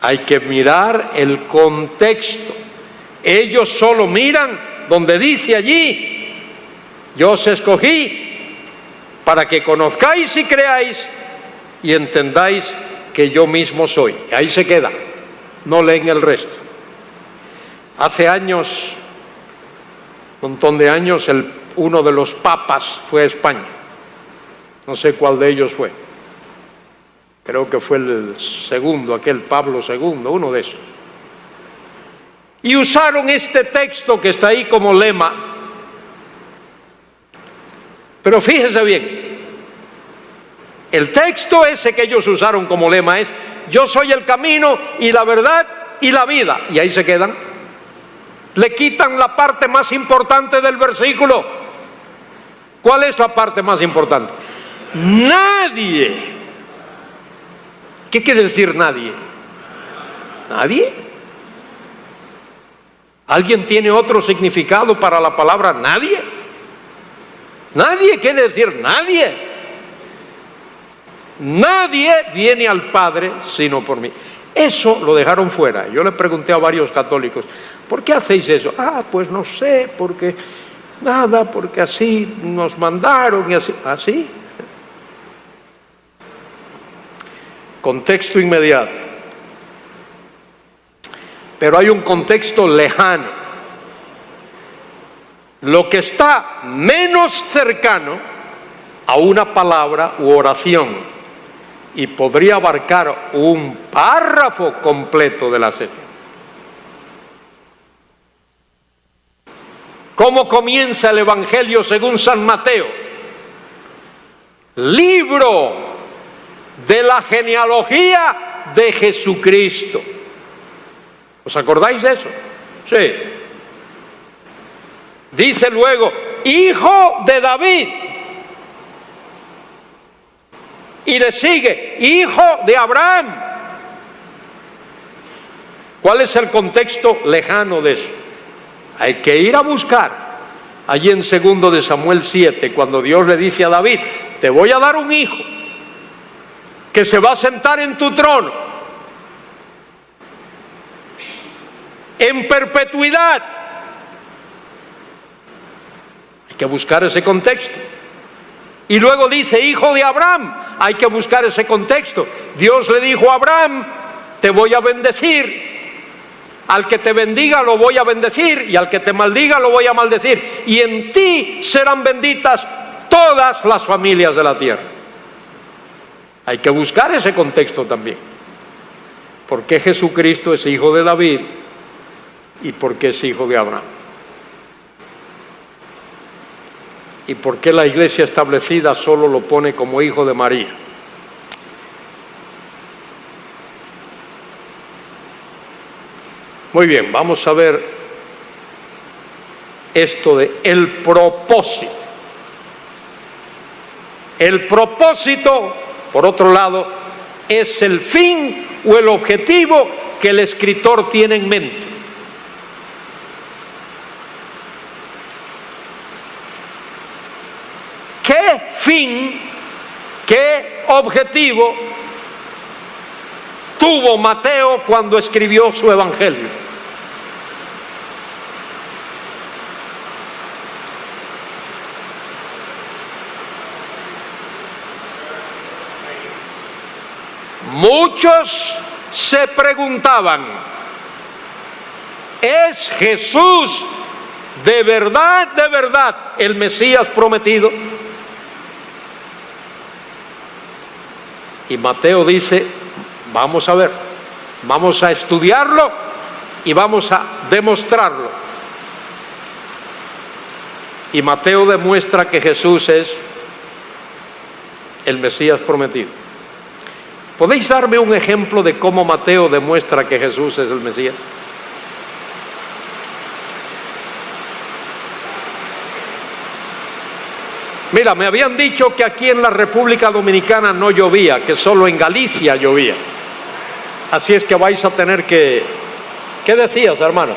Hay que mirar el contexto. Ellos solo miran donde dice allí: yo os escogí para que conozcáis y creáis y entendáis que yo mismo soy. Y ahí se queda, no leen el resto. Hace años, un montón de años, uno de los papas fue a España. No sé cuál de ellos fue. Creo que fue el segundo, aquel Pablo II, uno de esos. Y usaron este texto que está ahí como lema. Pero fíjese bien, el texto ese que ellos usaron como lema es: yo soy el camino y la verdad y la vida. Y ahí se quedan. Le quitan la parte más importante del versículo. ¿Cuál es la parte más importante? Nadie. ¿Qué quiere decir nadie? ¿Nadie? ¿Alguien tiene otro significado para la palabra nadie? Nadie quiere decir nadie. Nadie viene al Padre sino por mí. Eso lo dejaron fuera. Yo le pregunté a varios católicos: ¿por qué hacéis eso? Pues no sé, porque así nos mandaron y así. ¿Así? Contexto inmediato. Pero hay un contexto lejano. Lo que está menos cercano a una palabra u oración y podría abarcar un párrafo completo de la sección. ¿Cómo comienza el Evangelio según San Mateo? Libro de la genealogía de Jesucristo. ¿Os acordáis de eso? Sí. Dice luego: hijo de David. Y le sigue: hijo de Abraham. ¿Cuál es el contexto lejano de eso? Hay que ir a buscar allí en 2 de Samuel 7, cuando Dios le dice a David: te voy a dar un hijo que se va a sentar en tu trono en perpetuidad. Hay que buscar ese contexto. Y luego dice: hijo de Abraham. Hay que buscar ese contexto. Dios le dijo a Abraham: te voy a bendecir. Al que te bendiga lo voy a bendecir, y al que te maldiga lo voy a maldecir. Y en ti serán benditas todas las familias de la tierra. Hay que buscar ese contexto también. ¿Por qué Jesucristo es hijo de David y por qué es hijo de Abraham? ¿Y por qué la iglesia establecida solo lo pone como hijo de María? Muy bien, vamos a ver esto de el propósito. El propósito, por otro lado, es el fin o el objetivo que el escritor tiene en mente. ¿Qué fin, qué objetivo tuvo Mateo cuando escribió su evangelio? Muchos se preguntaban: ¿es Jesús de verdad el Mesías prometido? Y Mateo dice: vamos a ver, vamos a estudiarlo y vamos a demostrarlo. Y Mateo demuestra que Jesús es el Mesías prometido. ¿Podéis darme un ejemplo de cómo Mateo demuestra que Jesús es el Mesías? Mira, me habían dicho que aquí en la República Dominicana no llovía, que solo en Galicia llovía. Así es que vais a tener que... ¿Qué decías, hermano?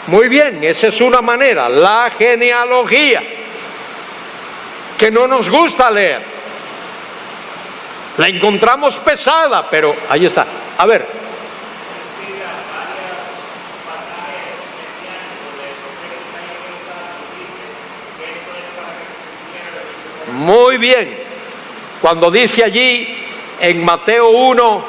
Muy bien, esa es una manera, la genealogía, que no nos gusta leer. La encontramos pesada, pero ahí está. A ver. Muy bien. Cuando dice allí en Mateo 1,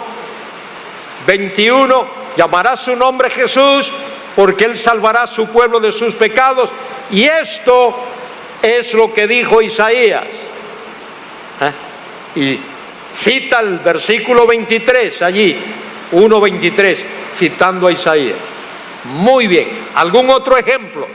21, llamará su nombre Jesús, porque él salvará a su pueblo de sus pecados. Y esto es lo que dijo Isaías. Y cita el versículo 23 allí, 1:23, citando a Isaías. Muy bien. ¿Algún otro ejemplo?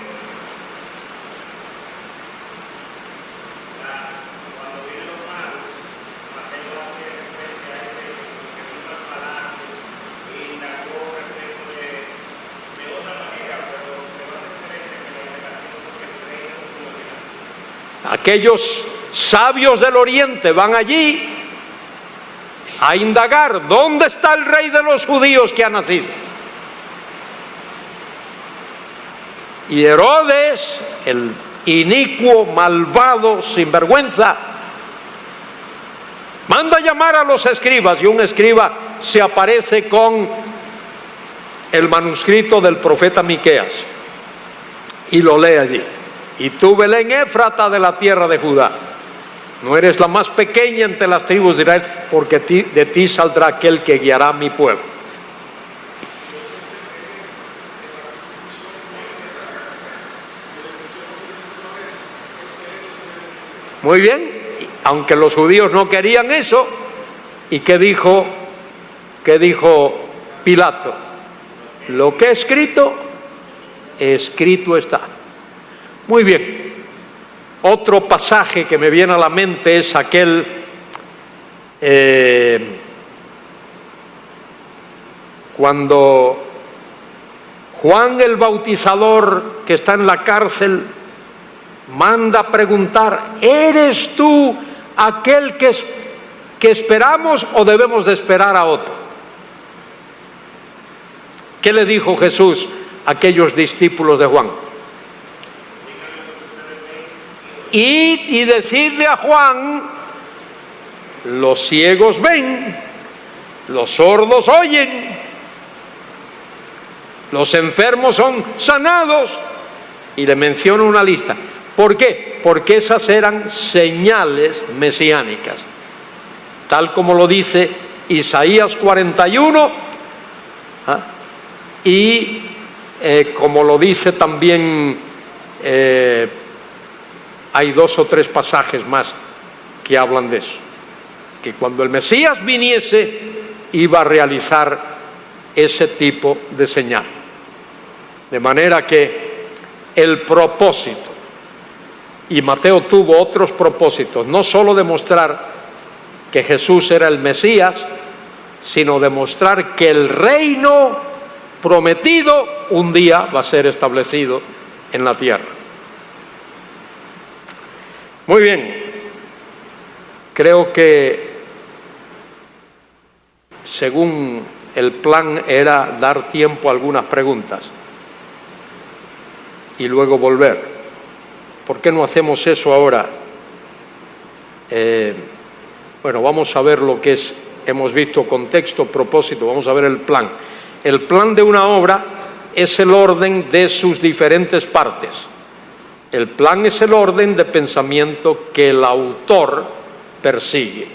Aquellos sabios del oriente van allí a indagar: ¿dónde está el rey de los judíos que ha nacido? Y Herodes, el inicuo, malvado, sinvergüenza, manda llamar a los escribas, y un escriba se aparece con el manuscrito del profeta Miqueas y lo lee allí. Y tú, Belén Éfrata, de la tierra de Judá, no eres la más pequeña entre las tribus de Israel, porque de ti saldrá aquel que guiará a mi pueblo. Muy bien, aunque los judíos no querían eso. ¿Y qué dijo Pilato? Lo que he escrito, escrito está. Muy bien. Otro pasaje que me viene a la mente es aquel cuando Juan el Bautizador, que está en la cárcel, manda a preguntar: ¿eres tú aquel que esperamos o debemos de esperar a otro? ¿Qué le dijo Jesús a aquellos discípulos de Juan? id y decidle a Juan, los ciegos ven, los sordos oyen, los enfermos son sanados, y le menciona una lista. ¿Por qué? Porque esas eran señales mesiánicas, tal como lo dice Isaías 41, y como lo dice también, hay 2 o 3 pasajes más que hablan de eso, que cuando el Mesías viniese iba a realizar ese tipo de señal. De manera que el propósito, y Mateo tuvo otros propósitos, no solo demostrar que Jesús era el Mesías, sino demostrar que el reino prometido un día va a ser establecido en la tierra. Muy bien, creo que según el plan era dar tiempo a algunas preguntas y luego volver. ¿Por qué no hacemos eso ahora? Bueno, vamos a ver lo que es, hemos visto contexto, propósito, vamos a ver el plan. El plan de una obra es el orden de sus diferentes partes. El plan es el orden de pensamiento que el autor persigue.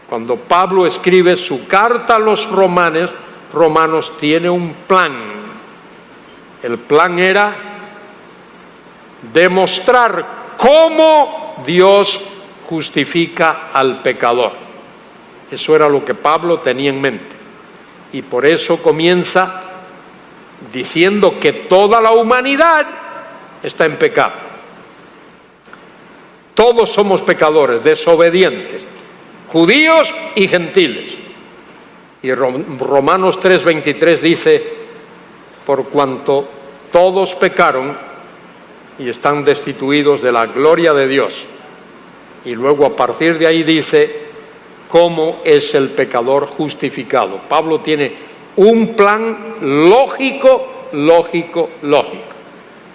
Cuando Pablo escribe su carta a los romanos tiene un plan. El plan era demostrar cómo Dios justifica al pecador. Eso era lo que Pablo tenía en mente. Y por eso comienza diciendo que toda la humanidad está en pecado. Todos somos pecadores, desobedientes, judíos y gentiles. Y Romanos 3:23 dice, por cuanto todos pecaron y están destituidos de la gloria de Dios. Y luego a partir de ahí dice, ¿cómo es el pecador justificado? Pablo tiene un plan lógico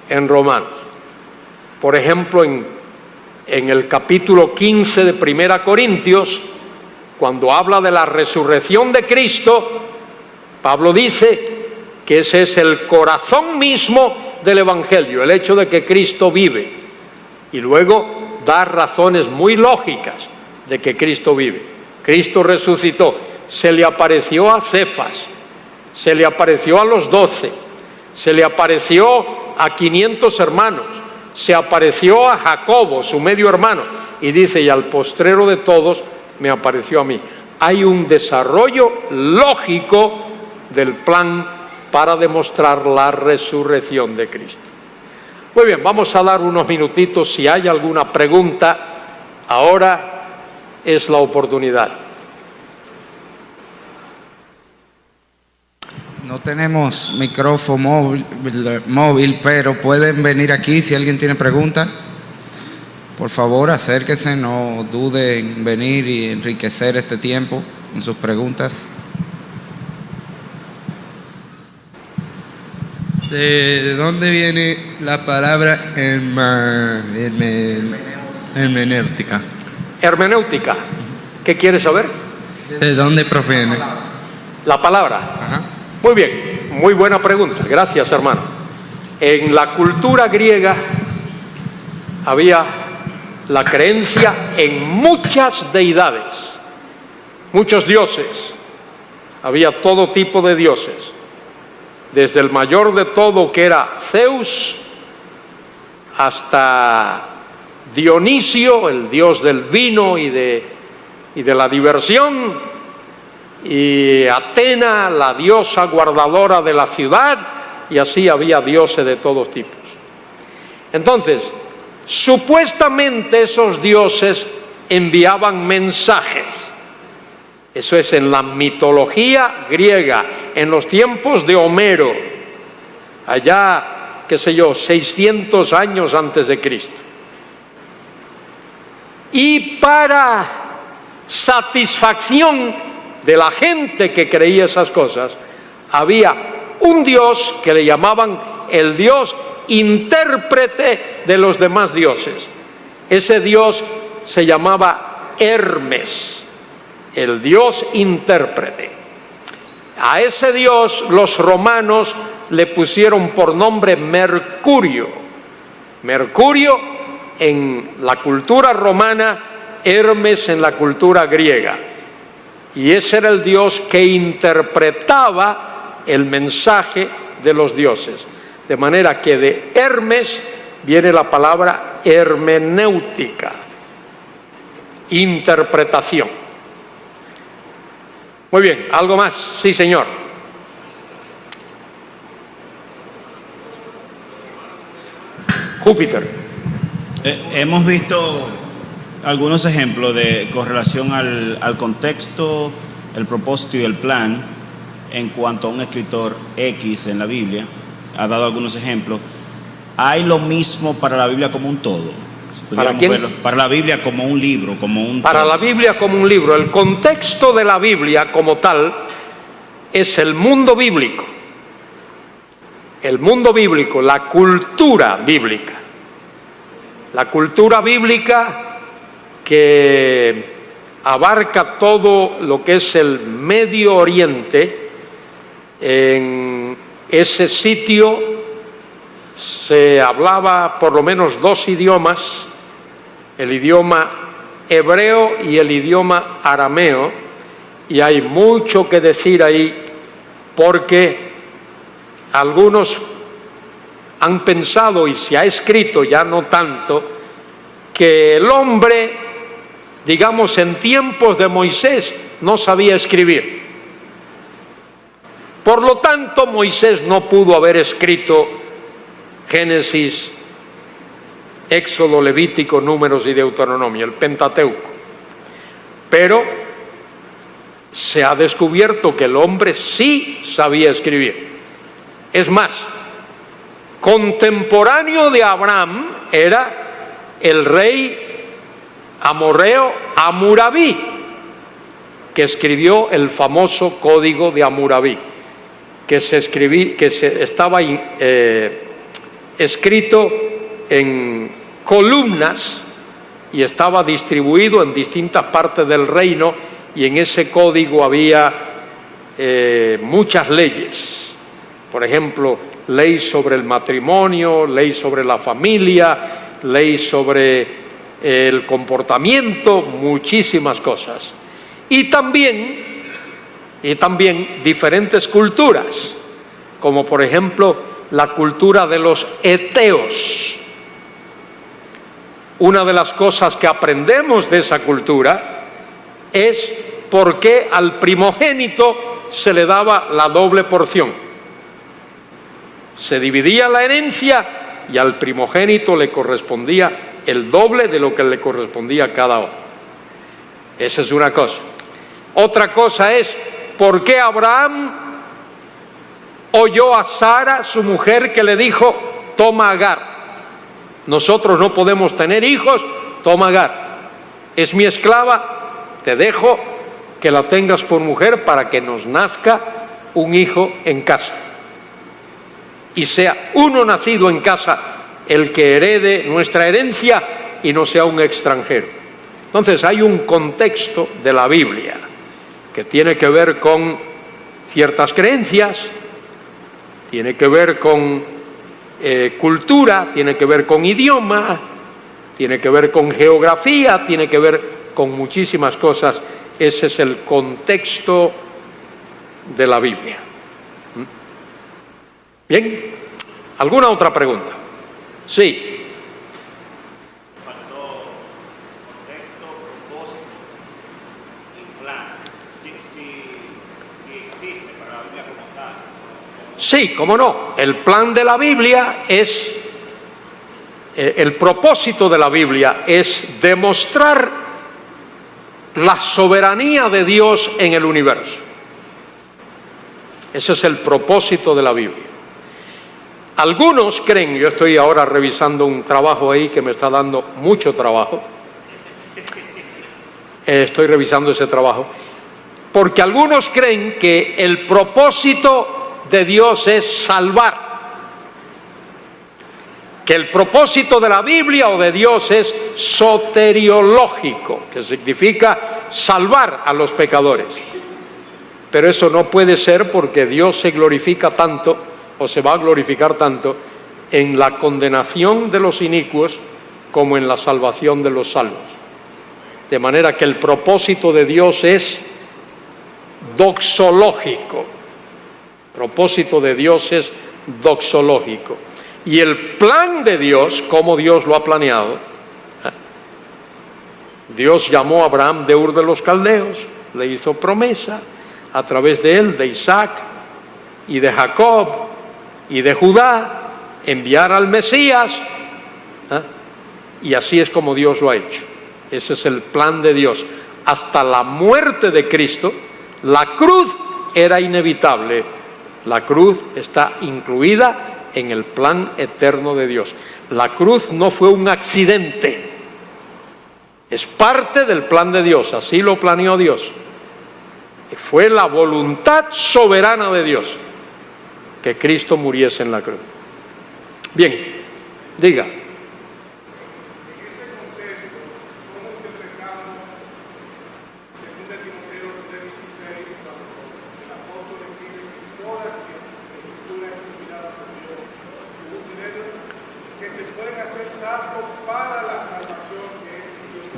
en Romanos. Por ejemplo, en el capítulo 15 de 1 Corintios, cuando habla de la resurrección de Cristo, Pablo dice que ese es el corazón mismo del Evangelio, el hecho de que Cristo vive. Y luego da razones muy lógicas de que Cristo vive. Cristo resucitó, se le apareció a Cefas, se le apareció a los 12, se le apareció a 500 hermanos, se apareció a Jacobo, su medio hermano, y dice, y al postrero de todos me apareció a mí. Hay un desarrollo lógico del plan para demostrar la resurrección de Cristo. Muy bien, vamos a dar unos minutitos. Si hay alguna pregunta, ahora es la oportunidad. No tenemos micrófono móvil, pero pueden venir aquí si alguien tiene pregunta. Por favor, acérquese, no dude en venir y enriquecer este tiempo con sus preguntas. ¿De dónde viene la palabra hermenéutica? Hermenéutica. ¿Qué quieres saber? ¿De dónde proviene? La palabra. Ajá. Muy bien, muy buena pregunta. Gracias, hermano. En la cultura griega había la creencia en muchas deidades, muchos dioses. Había todo tipo de dioses. Desde el mayor de todo, que era Zeus, hasta Dionisio, el dios del vino y de la diversión, y Atena, la diosa guardadora de la ciudad, y así había dioses de todos tipos. Entonces, supuestamente esos dioses enviaban mensajes. Eso es en la mitología griega, en los tiempos de Homero, allá, 600 años antes de Cristo. Y para satisfacción de la gente que creía esas cosas, había un dios que le llamaban el dios intérprete de los demás dioses. Ese dios se llamaba Hermes, el dios intérprete. A ese dios los romanos le pusieron por nombre Mercurio. Mercurio en la cultura romana, Hermes en la cultura griega. Y ese era el dios que interpretaba el mensaje de los dioses. De manera que de Hermes viene la palabra hermenéutica, interpretación. Muy bien, ¿algo más? Sí, señor. Júpiter. Hemos visto algunos ejemplos de correlación al contexto, el propósito y el plan en cuanto a un escritor X en la Biblia. Ha dado algunos ejemplos. ¿Hay lo mismo para la Biblia como un todo? ¿Para quién? Verlo. Para la Biblia como un libro, como un Para todo. la Biblia como un libro. El contexto de la Biblia como tal es el mundo bíblico. El mundo bíblico, la cultura bíblica. La cultura bíblica que abarca todo lo que es el Medio Oriente. En ese sitio se hablaba por lo menos dos idiomas, el idioma hebreo y el idioma arameo, y hay mucho que decir ahí porque algunos han pensado, y se ha escrito ya no tanto, que el hombre, digamos en tiempos de Moisés, no sabía escribir. Por lo tanto, Moisés no pudo haber escrito Génesis, Éxodo, Levítico, Números y Deuteronomio, el Pentateuco. Pero se ha descubierto que el hombre sí sabía escribir. Es más, contemporáneo de Abraham era el rey amorreo Hammurabi, que escribió el famoso Código de Hammurabi, que estaba escrito en columnas y estaba distribuido en distintas partes del reino, y en ese código había muchas leyes. Por ejemplo, ley sobre el matrimonio, ley sobre la familia, ley sobre el comportamiento, muchísimas cosas. Y también diferentes culturas, como por ejemplo la cultura de los eteos. Una de las cosas que aprendemos de esa cultura es por qué al primogénito se le daba la doble porción. Se dividía la herencia y al primogénito le correspondía el doble de lo que le correspondía a cada otro. Esa es una cosa. Otra cosa es por qué Abraham oyó a Sara, su mujer, que le dijo: toma a Agar. Nosotros no podemos tener hijos, toma a Agar. Es mi esclava, te dejo que la tengas por mujer para que nos nazca un hijo en casa. Y sea uno nacido en casa el que herede nuestra herencia y no sea un extranjero. Entonces hay un contexto de la Biblia que tiene que ver con ciertas creencias, tiene que ver con cultura, tiene que ver con idioma, tiene que ver con geografía, tiene que ver con muchísimas cosas. Ese es el contexto de la Biblia. Bien, ¿alguna otra pregunta? Sí. Faltó contexto, propósito y plan. Si existe para la Biblia como tal. Sí, cómo no. El plan de la Biblia es, el propósito de la Biblia es demostrar la soberanía de Dios en el universo. Ese es el propósito de la Biblia. Algunos creen, yo estoy ahora revisando un trabajo ahí que me está dando mucho trabajo, estoy revisando ese trabajo, porque algunos creen que el propósito de Dios es salvar, que el propósito de la Biblia o de Dios es soteriológico, que significa salvar a los pecadores. Pero eso no puede ser, porque Dios se glorifica tanto, o se va a glorificar tanto, en la condenación de los inicuos como en la salvación de los salvos. De manera que el propósito de Dios es doxológico. El propósito de Dios es doxológico. Y el plan de Dios, como Dios lo ha planeado, Dios llamó a Abraham de Ur de los Caldeos, le hizo promesa a través de él, de Isaac y de Jacob y de Judá, enviar al Mesías, y así es como Dios lo ha hecho. Ese es el plan de Dios. Hasta la muerte de Cristo, la cruz era inevitable. La cruz está incluida en el plan eterno de Dios. La cruz no fue un accidente, es parte del plan de Dios, así lo planeó Dios. Fue la voluntad soberana de Dios que Cristo muriese en la cruz. Bien, diga.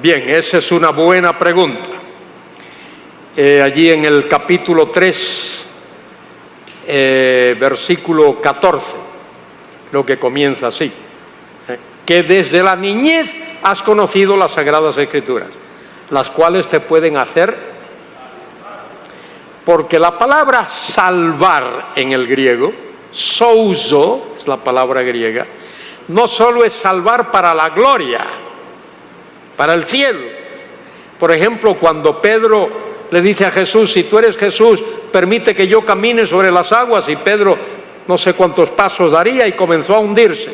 Bien, esa es una buena pregunta. Allí en el capítulo 3, versículo 14, lo que comienza así: que desde la niñez has conocido las Sagradas Escrituras, las cuales te pueden hacer, porque la palabra salvar en el griego, souzo, es la palabra griega, no solo es salvar para la gloria, para el cielo. Por ejemplo, cuando Pedro le dice a Jesús: si tú eres Jesús, permite que yo camine sobre las aguas, y Pedro no sé cuántos pasos daría y comenzó a hundirse,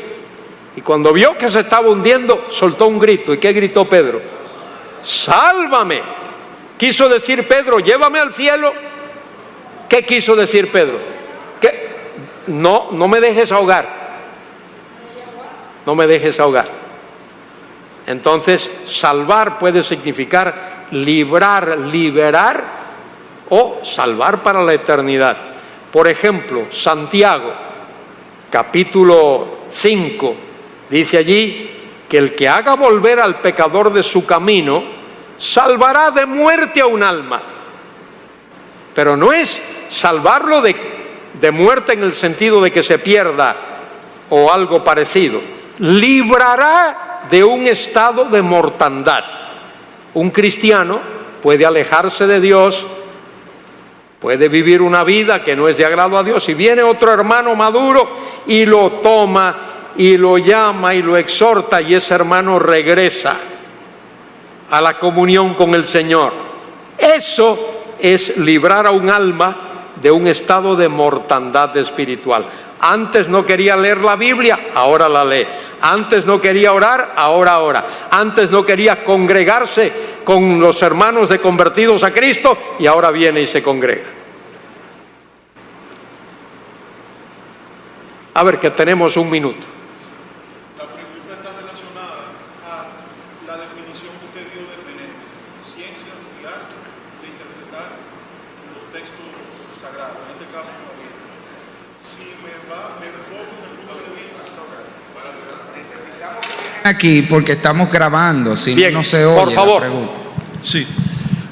y cuando vio que se estaba hundiendo soltó un grito. ¿Y qué gritó Pedro? ¡Sálvame! Quiso decir Pedro: llévame al cielo. ¿Qué quiso decir Pedro? Que no me dejes ahogar, no me dejes ahogar. Entonces, salvar puede significar librar, liberar, o salvar para la eternidad. Por ejemplo, Santiago, capítulo 5, dice allí que el que haga volver al pecador de su camino, salvará de muerte a un alma. Pero no es salvarlo de muerte en el sentido de que se pierda o algo parecido. Librará de un estado de mortandad. Un cristiano puede alejarse de Dios, puede vivir una vida que no es de agrado a Dios, y viene otro hermano maduro y lo toma y lo llama y lo exhorta, y ese hermano regresa a la comunión con el Señor. Eso es librar a un alma de un estado de mortandad espiritual. Antes no quería leer la Biblia, ahora la lee. Antes no quería orar, ahora ora. Antes no quería congregarse con los hermanos de convertidos a Cristo, y ahora viene y se congrega. A ver, que tenemos un minuto. La pregunta está relacionada a la definición que usted dio de tener ciencia y arte de interpretar los textos sagrados, en este caso la Biblia. Si me enfoco en el punto de vista aquí, porque estamos grabando, si bien, no se oye. por favor. La pregunta. Sí,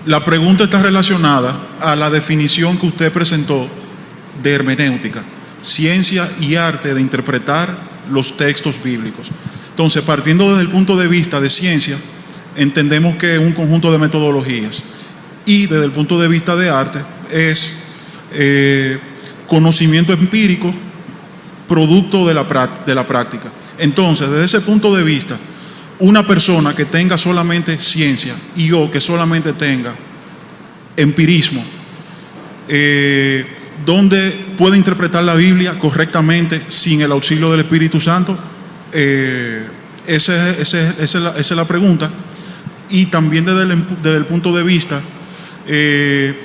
la pregunta está relacionada a la definición que usted presentó de hermenéutica, ciencia y arte de interpretar los textos bíblicos. Entonces, partiendo desde el punto de vista de ciencia, entendemos que es un conjunto de metodologías, y desde el punto de vista de arte es conocimiento empírico producto de la práctica. Entonces, desde ese punto de vista, una persona que tenga solamente ciencia y o que solamente tenga empirismo, ¿dónde puede interpretar la Biblia correctamente sin el auxilio del Espíritu Santo? Esa es la pregunta. Y también desde el punto de vista de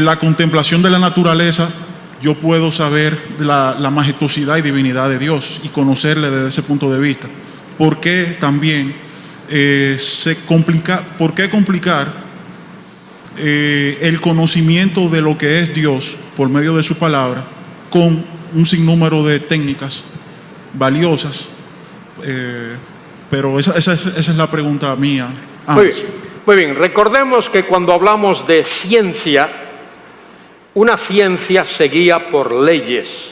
la contemplación de la naturaleza yo puedo saber la majestuosidad y divinidad de Dios y conocerle desde ese punto de vista. ¿Por qué también por qué complicar el conocimiento de lo que es Dios por medio de su palabra con un sinnúmero de técnicas valiosas? Pero esa es la pregunta mía. Muy bien, recordemos que cuando hablamos de ciencia, una ciencia se guía por leyes,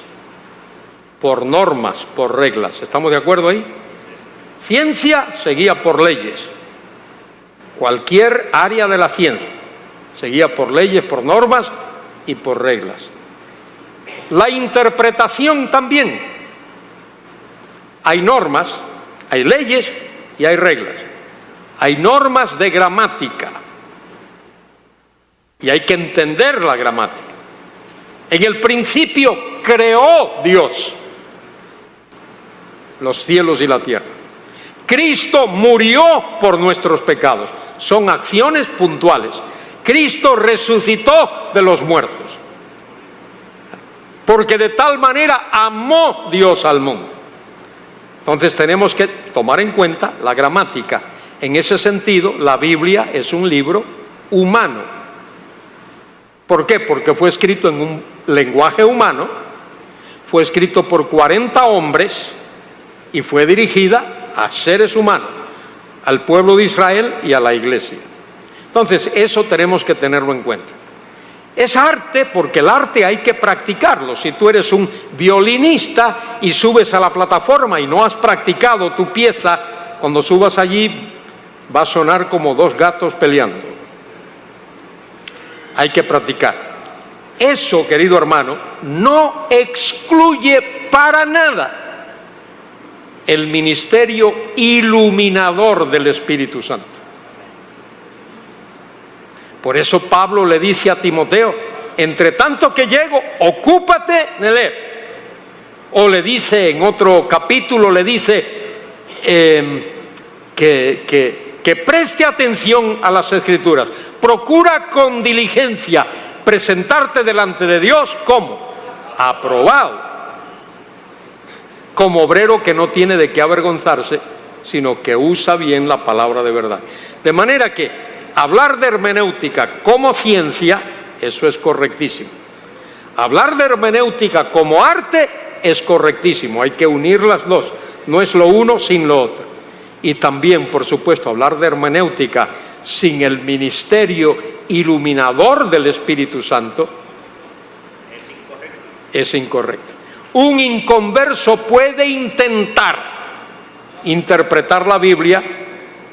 por normas, por reglas. ¿Estamos de acuerdo ahí? Ciencia se guía por leyes. Cualquier área de la ciencia se guía por leyes, por normas y por reglas. La interpretación también. Hay normas, hay leyes y hay reglas. Hay normas de gramática y hay que entender la gramática. En el principio creó Dios los cielos y la tierra. Cristo murió por nuestros pecados. Son acciones puntuales. Cristo resucitó de los muertos. Porque de tal manera amó Dios al mundo. Entonces tenemos que tomar en cuenta la gramática. En ese sentido, la Biblia es un libro humano. ¿Por qué? Porque fue escrito en un lenguaje humano, fue escrito por 40 hombres y fue dirigida a seres humanos, al pueblo de Israel y a la iglesia. Entonces, eso tenemos que tenerlo en cuenta. Es arte porque el arte hay que practicarlo. Si tú eres un violinista y subes a la plataforma y no has practicado tu pieza, cuando subas allí va a sonar como dos gatos peleando. Hay que practicar. Eso, querido hermano, no excluye para nada el ministerio iluminador del Espíritu Santo. Por eso Pablo le dice a Timoteo, entre tanto que llego, ocúpate de leer. O le dice en otro capítulo, le dice que preste atención a las Escrituras. Procura con diligencia presentarte delante de Dios como aprobado, como obrero que no tiene de qué avergonzarse, sino que usa bien la palabra de verdad. De manera que hablar de hermenéutica como ciencia, eso es correctísimo. Hablar de hermenéutica como arte es correctísimo. Hay que unir las dos. No es lo uno sin lo otro. Y también, por supuesto, hablar de hermenéutica sin el ministerio iluminador del Espíritu Santo es incorrecto. Un inconverso puede intentar interpretar la Biblia,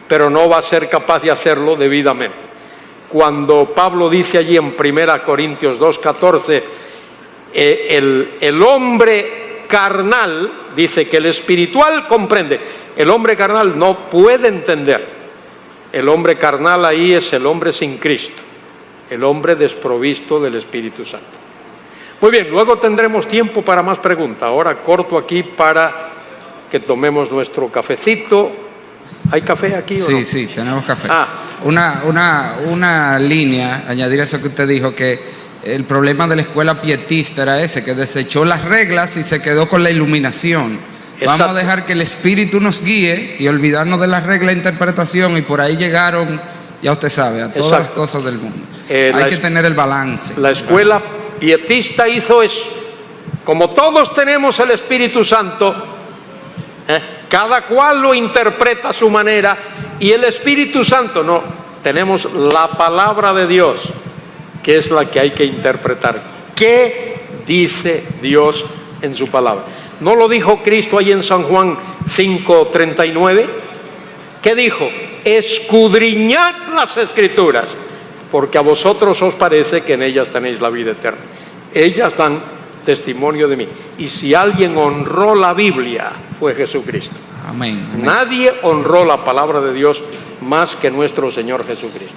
pero no va a ser capaz de hacerlo debidamente. Cuando Pablo dice allí en 1 Corintios 2:14, el hombre carnal, dice que el espiritual comprende, el hombre carnal no puede entender. El hombre carnal ahí es el hombre sin Cristo, el hombre desprovisto del Espíritu Santo. Muy bien, luego tendremos tiempo para más preguntas. Ahora corto aquí para que tomemos nuestro cafecito. ¿Hay café aquí o no? Sí, sí, tenemos café. Una línea, añadir eso que usted dijo, que el problema de la escuela pietista era ese, que desechó las reglas y se quedó con la iluminación. Exacto. Vamos a dejar que el Espíritu nos guíe y olvidarnos de las reglas de interpretación, y por ahí llegaron, ya usted sabe, a todas las cosas del mundo. Hay que tener el balance. La escuela pietista hizo eso. Como todos tenemos el Espíritu Santo, cada cual lo interpreta a su manera, y el Espíritu Santo no, tenemos la palabra de Dios, que es la que hay que interpretar. ¿Qué dice Dios en su palabra? ¿No lo dijo Cristo ahí en San Juan 5:39? ¿Qué dijo? Escudriñad las Escrituras, porque a vosotros os parece que en ellas tenéis la vida eterna. Ellas dan testimonio de mí. Y si alguien honró la Biblia, fue Jesucristo. Amén. Nadie honró la palabra de Dios más que nuestro Señor Jesucristo.